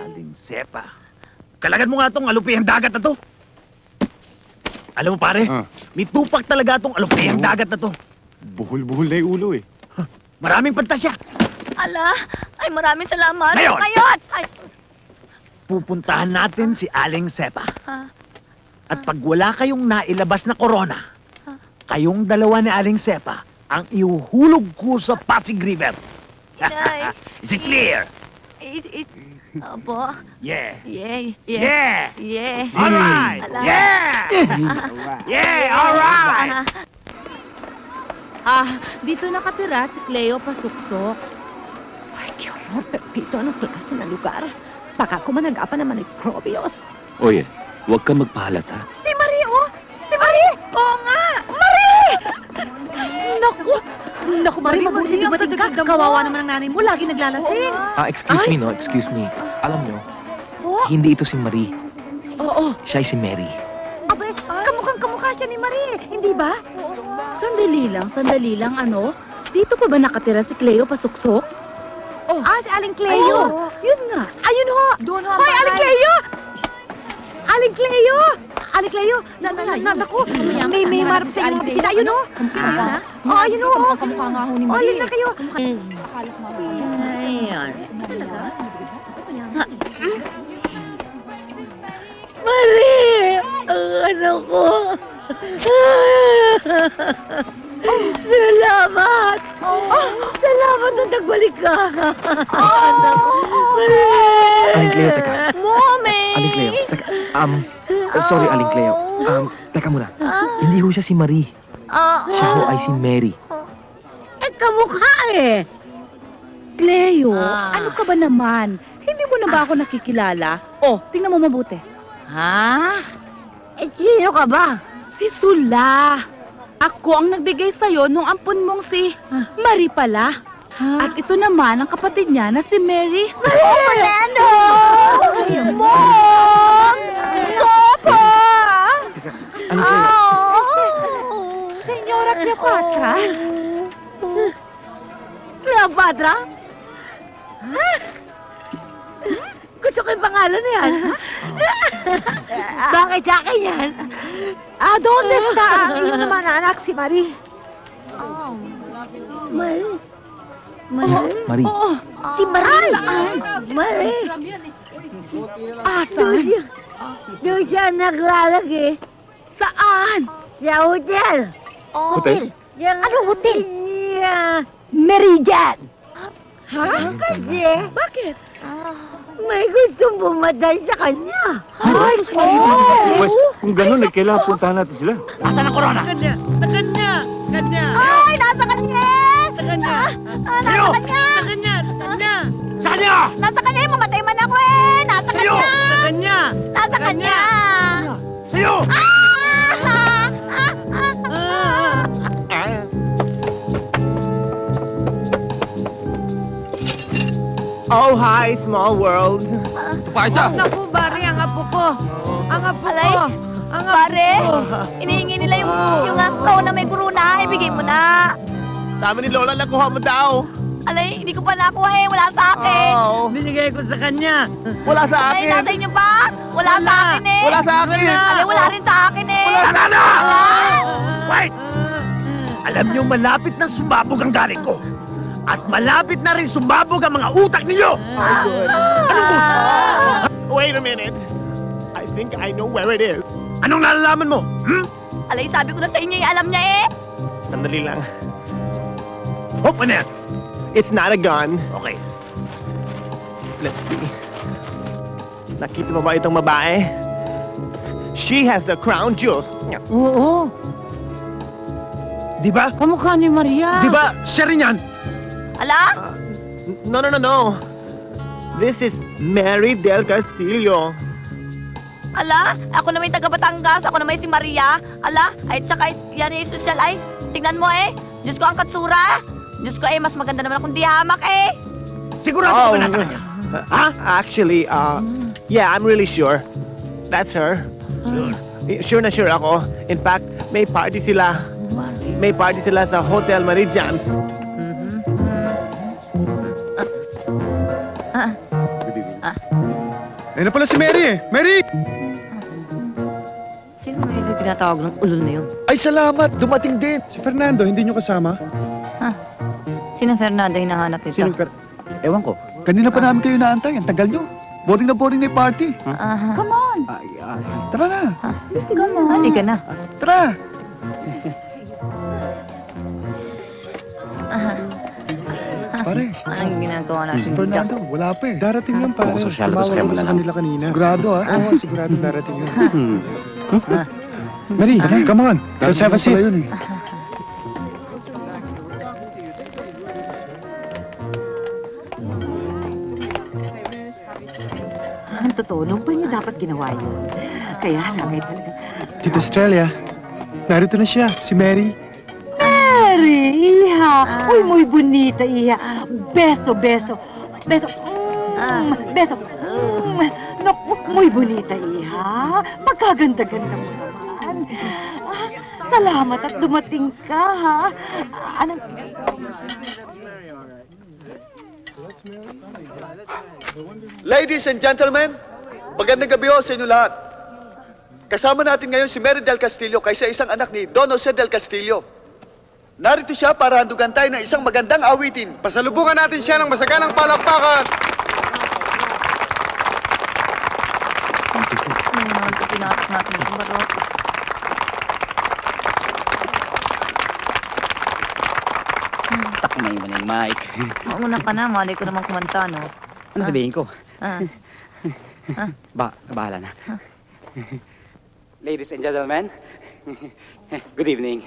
Aling sepa. Kalagan mo nga tong alupihang dagat na to. Alam mo pare, may tupak talaga tong alupihang dagat na to. Buhol-buhol na yung ulo eh. Maraming pantasya. Ala, ay maraming salamat. Ngayon! Ngayon! Ay, Pupuntahan natin si Aling Sepa. ah, At pag wala kayong nailabas na corona, kayong dalawa ni Aling Sepa ang ihuhulog ko sa Pasig River. Inay. Is it clear? Opo. Yeah. Yeah. Yeah. Yeah. All right. Ala. Yeah. Yeah, all right. Dito nakatira si Cleo Pasuksok. Ay, qué horror, Pepito. Anong klase na lugar? Baka kumanag-apa naman ng probios. Oye, huwag kang magpahalata. Si Marie, oh! Si Marie! Oo nga! Marie! Naku! Naku, Marie, mabuti dumating ka. Kawawa naman ang nanay mo. Lagi naglalasing. Excuse me. Alam nyo, hindi ito si Marie. Oo. Siya ay si Mary. Abay, kamukhang-kamukha siya ni Marie. Hindi ba? Sandali lang, ano? Dito pa ba nakatira si Cleo Pasuksok? Si Aling Cleo. Yun nga. Ayun ho. Doon ho. Hoy, Aling Cleo! Aling Cleo! Aling Cleo! Naku! May marap sa inyo. Sila, ayun ho. Ayun ho. Kamukha nga ho ni Marie. Ayun na kayo. Akala ko Ayan. Marie! Ang ano ko! Salamat! Salamat na nagbalik ka! Marie! Aling Cleo, teka. Mommy! Aling Cleo, teka. Sorry, Aling Cleo. Teka muna. Hindi ho siya si Marie. Siya ho ay si Mary. Kamukha eh! Cleo, ano ka ba naman? Hindi mo na ba ako nakikilala? Oh, tingnan mo mabuti. Ha? Sino ka ba? Si Sula. Ako ang nagbigay sa'yo nung ampun mong si Marie pala. At ito naman ang kapatid niya na si Mary. Fernando! Mom! Papa! Senyora Cleopatra? Cleopatra? Gusto ko yung pangalan na yan. Bakit sa akin yan? Donde está ang iyong naman na anak si Marie? Marie? Marie. Si Marie! Marie! Asan? Doon siya naglalagay. Saan? Sa hotel. Hotel? Anong hotel? Meridian! Ha? Kasi, bakit? May gustong bumatay sa kanya. Ay, Pues, kung gano'n, kailangan puntahan natin sila. Asan ang corona? Kanya! Ay, nasa kanya! Sa kanya! Nasa kanya! Sa kanya! Nasa kanya eh, mamatay man ako eh! Nasa Sa'yo! kanya! Nasa kanya! Sa'yo! Oh, hi, small world. Naku, Bari, ang apo ko. Ang apo Alay, ko. pare, inihingi nila yung taon na may corona, ibigay mo na. Sabi ni Lola, nakuha mo daw. Alay, hindi ko pa nakuha eh, wala sa akin. Binigay ko sa kanya. Wala sa Alay, akin. nasa inyo ba? Wala sa akin eh. Wala sa akin. Alay, wala rin sa akin eh. Wala na! Wala. Wait! Alam niyo, malapit na sumabog ang galing ko. At malapit na rin sumabog ang mga utak ninyo! Wait a minute. I think I know where it is. Anong nalalaman mo? Alay, sabi ko na sa inyo, alam niya eh. Sandali lang. Open it! It's not a gun. Okay. Let's see. Nakita mo ba itong babae? She has the crown jewels. Oo. Di ba? Kamukha ni Maria. Di ba? Siya rin yan. Ala? No. This is Mary Del Castillo. Ala? Ako na may taga Batangas, ako na may si Maria. Ala? Ay, tsaka yan yung social ay. Tingnan mo eh. Diyos ko ang katsura. Diyos ko eh, mas maganda naman akong dihamak eh. Sigurado ka nasa kanya. Actually, yeah, I'm really sure. That's her. Sure na sure ako. In fact, may party sila. May party sila sa Hotel Meridian. Ayun na pala si Mary eh. Mary! Sino yung tinatawag ng ulol na yun? Ay, salamat! Dumating din! Si Fernando, hindi nyo kasama? Sino Fernando hinahanap ito? Ewan ko. Kanina pa namin kayo naantay. Ang tagal nyo. Boring na yung party. Come on! Tara na! Come on! Halika na. Tara! Pare. Anong ginagawa natin dito? Fernando, wala pa eh. Darating yan, pare. Tumawag ako sa kanila kanina. Sigurado ah? Oo, sigurado darating yan. Mary, come on. Let's have a seat. Ang totoo, nung pa niya dapat ginawa yun. Kaya nakay talaga. Tita Australia, narito na siya, si Mary. Mary, iha. Uy, muy bonita, iha. Beso. Beso. Beso. Naku, muy bonita, iha. Pagkaganda-ganda mo naman. Salamat at dumating ka, ha? Anong... Ladies and gentlemen, magandang gabi ho sa inyo lahat. Kasama natin ngayon si Mary Del Castillo, kaysa isang anak ni Don Jose Del Castillo. Narito siya para handugan tayo ng isang magandang awitin. Pasalubungan natin siya ng masaganang palakpakan. Pinatak natin yung barok. Takmay mo na yung mic. Mauna ka na, malay ko naman kumanta, no? Ano sabihin ko? Bahala na. Ladies and gentlemen, good evening.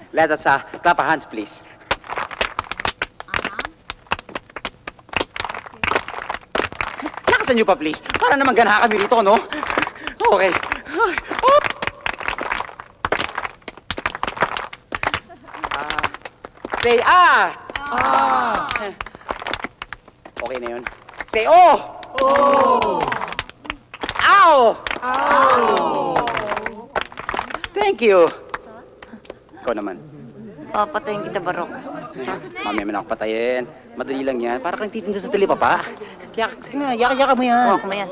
Let us clap our hands, please. Lakasan niyo pa, please. Para naman ganahan kami rito, no? Okay. Say ah! Okay na yun. Say oh! Oh! Ow! Ow! Thank you. Ikaw naman. Papatayin kita, barok. Mamaya mo na ako patayin. Madali lang yan. Para kang titinda sa talipapa. Kaya, sige na, yaka-yaka mo yan. Ako mo yan.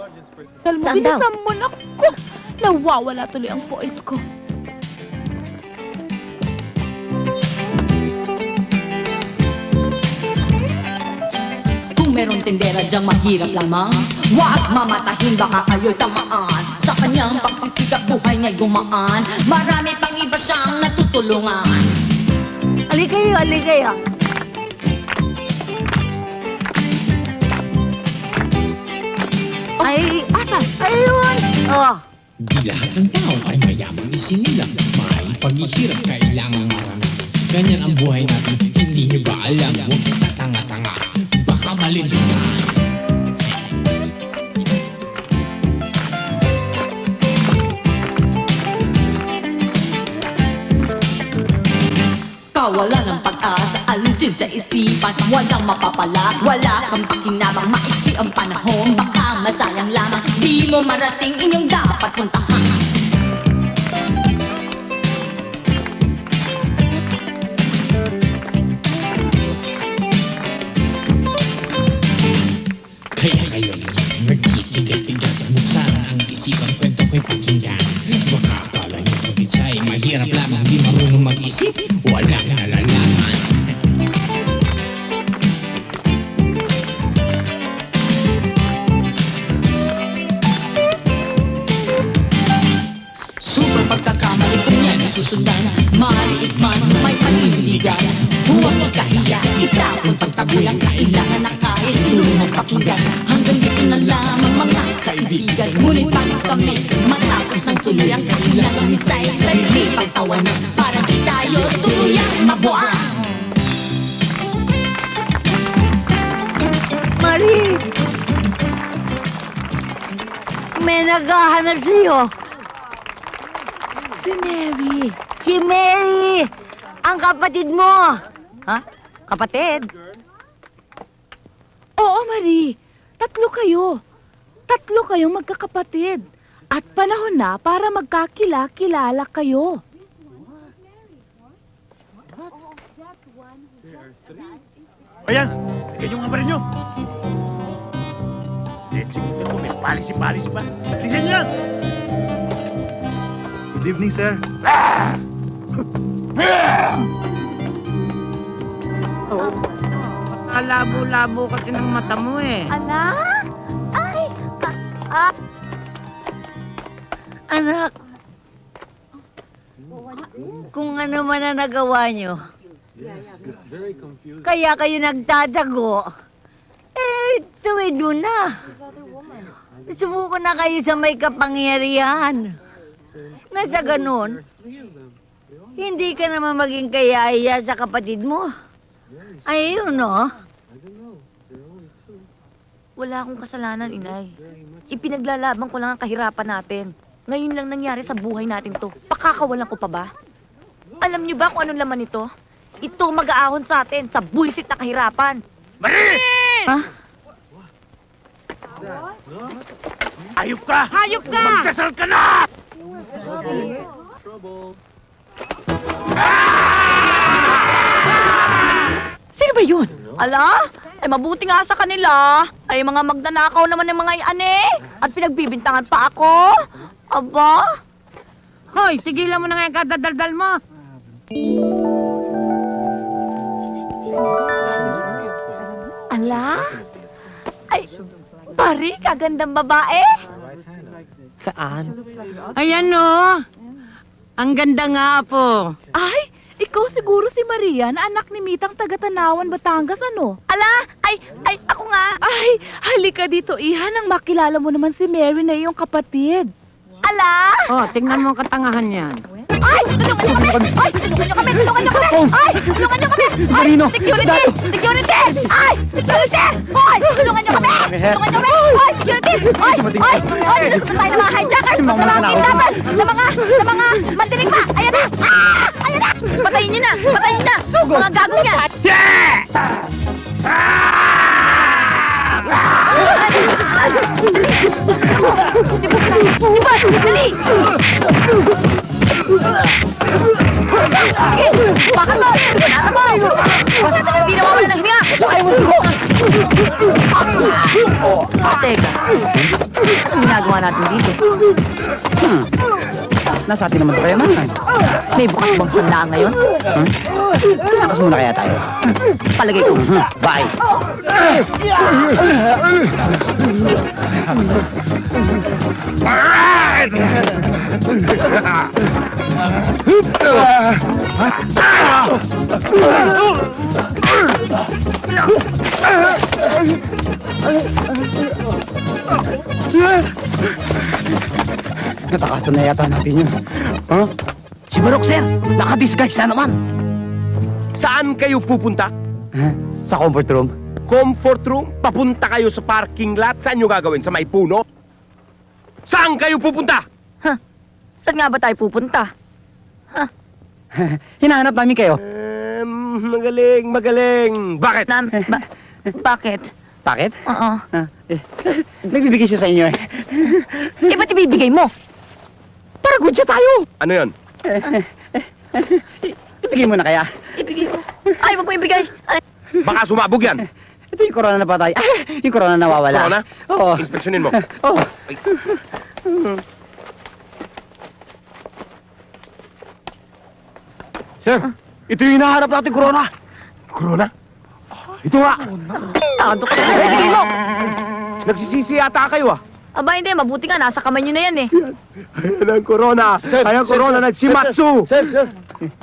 Saan daw? Bilisan mo na ko. Nawawala tuloy ang voice ko. Meron tindera dyang mahirap lamang. Huwag mamatahin, baka kayo'y tamaan. Sa kanyang pagsisikap, buhay niya'y gumaan. Marami pang iba siyang natutulungan. Aligay kayo. Ay, asan? Ayun! Oh. Di lahat ng tao ay mayamang isinilang. May paghihirap kailangan maranasan. Ganyan ang buhay natin, hindi niyo ba alam? Huwag tatanga-tanga, baka malilimutan. Wala ng pag-asa, alisin sa isipan. Walang mapapala, wala kang pakinabang. Maiksi ang panahon, baka masayang lamang. Di mo marating inyong dapat puntahan. Kaya kayo'y nagtitigas-tigas. Buksan ang isipan, kwento ko'y pakinggan. Baka akala niyo pagkit siya'y mahirap lamang. Di marunong mag-isip, walang nalalaman. Super pagkakamali kung yan ay susundan. Maliit man, may panindigan. Huwag magkahiya, itapon pagtabuyan. Kailangan na kahit tulungan pakinggan. Hanggang dito na lamang mga kaibigan. Ngunit bago kami matapos ang tuluyan, kailangan isa-isa pagtawanan para di tayo tuluyang mabuang. may naghahanap sa'yo. Si Mary. Si Mary! Ang kapatid mo! Ha? Kapatid? Oo, Marie. 3 kayo. 3 kayong magkakapatid. At panahon na para magkakilala kayo. Ayan, tignan yung kamar nyo. Sige, may palis pa. Bilisan nyo yan! Good evening, sir. Labo-labo kasi ng mata mo eh. Anak? Ay! Anak, kung ano man ang nagawa nyo, kaya kayo nagtatago, tuwid mo na. Sumuko na kayo sa may kapangyarihan. Nasa ganun, hindi ka naman maging kayaya sa kapatid mo. Ayun, no? Wala akong kasalanan, inay. Ipinaglalaban ko lang ang kahirapan natin. Ngayon lang nangyari sa buhay natin to. Pakakawalan ko pa ba? Alam niyo ba kung anong laman ito? Ito mag-aahon sa atin sa buwisit na kahirapan. Marie! Ha? Hayop ka! Hayop ka! Magdasal ka na! Sino ba yun? Ala? Ay mabuti nga sa kanila. Ay mga magnanakaw naman ng mga iane. At pinagbibintangan pa ako. Aba? Hoy, sigilan mo na nga yung kadadaldal mo. Ala? Ay, pari, kagandang babae. Saan? Ayan no. Ang ganda nga po. Ay, ikaw siguro si Maria na anak ni Mitang taga-Tanawan, Batangas, ano? Ala? Ay, ako nga. Ay, halika dito, Iha, nang makilala mo naman si Mary na iyong kapatid. Ala? Oh, tingnan mo ang katangahan niyan. Ay, tulungan niyo kami! Ay, tulungan niyo kami! Tulungan niyo kami! Ay, tulungan niyo kami! Ay, Marino! security! Security! Ay, security! Ay, tulungan niyo kami! Tulungan niyo kami! Ay, security! Ay, gusto tayo ng mga hijackers! Sa mga kidnapper! Sa mga mandinig pa! Ayan na! Ayan na! Patayin niyo na! Patayin niyo na! Mga gago niya! Dali! Bakit mo? Nasa mo! Hindi na mawala ng hininga! Teka, anong ginagawa natin dito? Nasa atin naman ito kayo, man. May bukas bang sandaan ngayon? Tumakas muna kaya tayo. Palagay ko. Bye! Alright! Natakasan na yata natin yun. Huh? Si Barok, sir! Naka-disguise na naman! Saan kayo pupunta? Sa comfort room. Comfort room? Papunta kayo sa parking lot? Saan nyo gagawin? Sa may puno? Saan kayo pupunta? Saan nga ba tayo pupunta? Hinahanap namin kayo. Magaling. Bakit? Bakit? Bakit? Oo. Nagbibigay siya sa inyo eh. Ba't ibibigay mo? Para good siya tayo. Ano yun? Ibigay mo na kaya. Ibigay ko. Ay, wag mo ibigay. Ay. Baka sumabog yan. Ito yung corona na patay. Yung corona na nawawala. Corona? Oo. Inspeksyonin mo. Oo. Sir, ito yung hinaharap natin, corona. Corona? Ito nga. Tado ka na. Ibigay mo. Nagsisisi yata kayo ah. Aba, hindi. Mabuti nga. Nasa kamay nyo na yan eh. Ayan ang corona. Ayan ang corona na Shimatsu. Sir.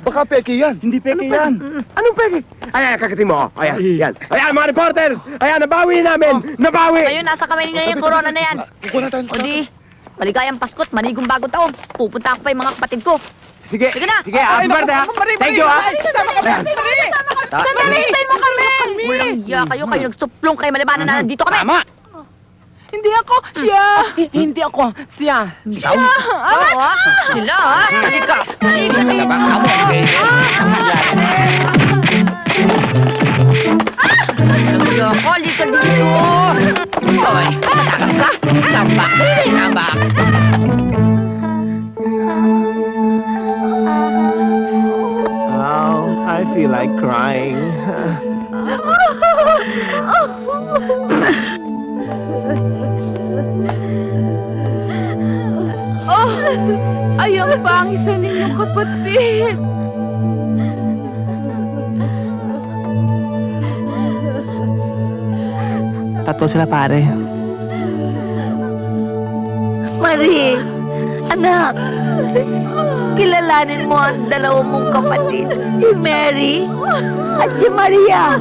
Baka peke yan. Hindi peke yan. Anong peke? Ayan, kakating mo. Ayan, yan. Ayan, mga reporters. Ayan, nabawi namin. Nabawi. Ngayon, nasa kamay nyo na yung corona na yan. O di, maligayang Pasko't, manigong bagong taon. Pupunta ako pa yung mga kapatid ko. Sige. Sige na. Sige, happy birthday ha. Thank you ha. Hintayin mo kami. Walang iya kayo. Kayo nagsuplong kayo. Malibanan na nandito kami. Tama. Hindi ako, siya. Hindi ako, siya. Siya. Anak. Sila, ha? Halika. Lagi ako, halika dito. Hoy, matakas ka. Tambak, tambak. Oh, I feel like crying. Oh, ayang pa ang isa ninyong kapatid. Tatlo sila, pare. Marie, anak, kilalanin mo ang dalawa mong kapatid, si Mary at si Maria.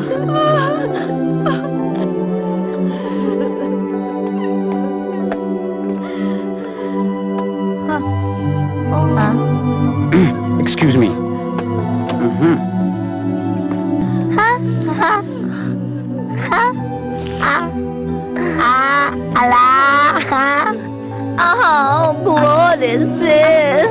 Excuse me. Oh, what is this?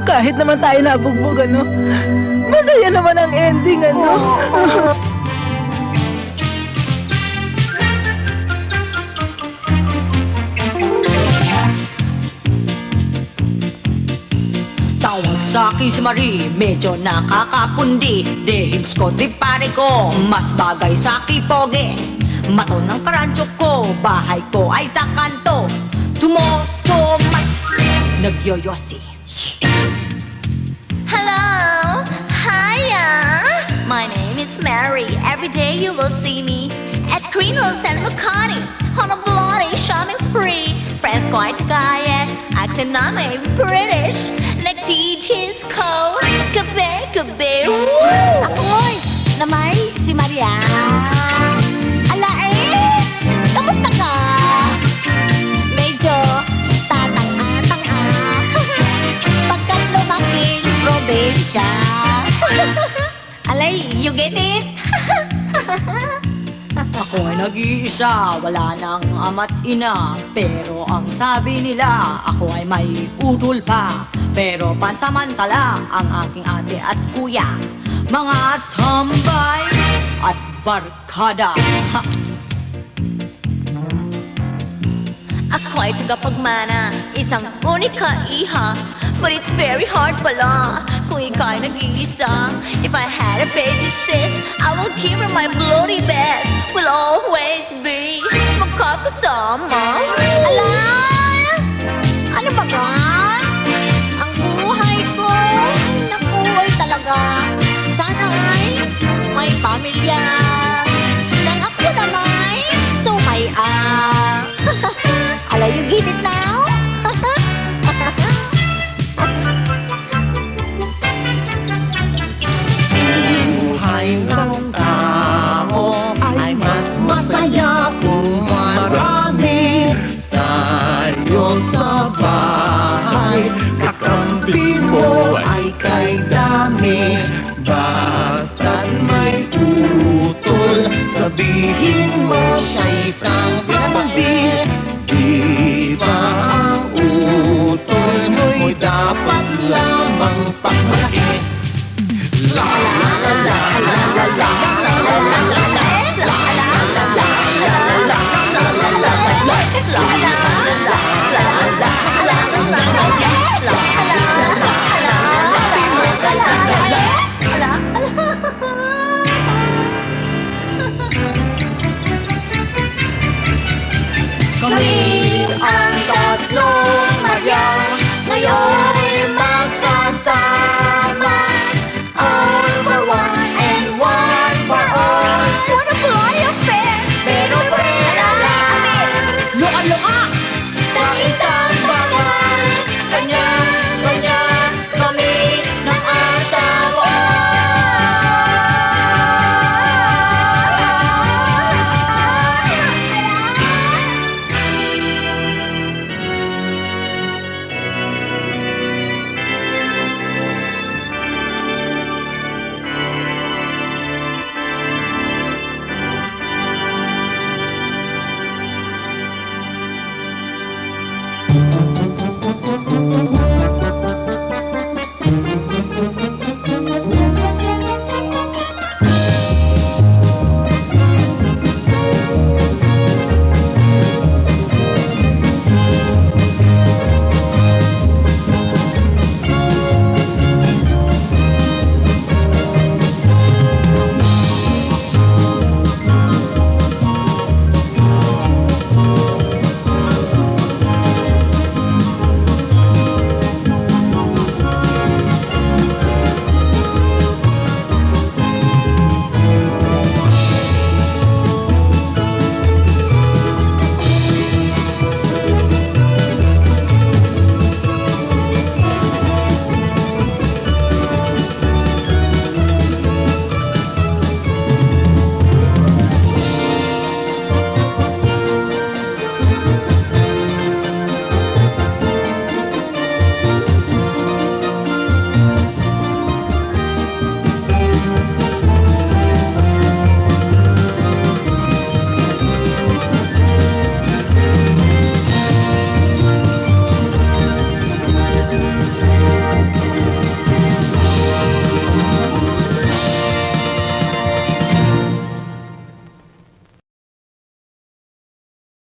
Kahit naman tayo nabugbog, ano? Masaya naman ang ending, ano? Tawag sa'kin si Marie, medyo nakakapundi. Delims ko, di pare ko, mas bagay sa kipoge. Mato ng karancho ko, bahay ko ay sa kanto. Tumotomat, nagyoyosi. Hello! Hiya! My name is Mary. Every day you will see me at Greenhills and McCartney on a bloody shopping spree. Friends quite Gayesh, accent namin British. Nag-teach his code, kabe, kabe. Ako'y namay si Maria. Ala eh! Kamusta ka? Medyo tatang-atang-a. Pagkat lumaking probinsya. Alay, you get it? Ako ay nag-iisa, wala nang ama't ina. Pero ang sabi nila, ako ay may utol pa. Pero pansamantala, ang aking ate at kuya, mga tambay at barkada. Ako ay tagapagmana, isang unika iha. But it's very hard pala kung ikaw ay nag-iisa. If I had a baby sis, I will give her my bloody best. Will always be magkakasama. Ala! Ano ba nga? Ang buhay ko, naku ay talaga. Sana ay may pamilya. Nang ako naman, so may Ala, you get it now? Buhay ng tao ay mas masaya kung marami tayo sa bahay. Kakampi mo ay kay dami, basta't may utol. Sabihin mo siya isang katabi. Di ba ang utol mo'y dapat lamang pagmalaki? La la la la la la la Kami ang tatlong Maria, ngayon'y magkasama. All for one and one for all. What a bloody affair! Pero pera namin! Loka-loka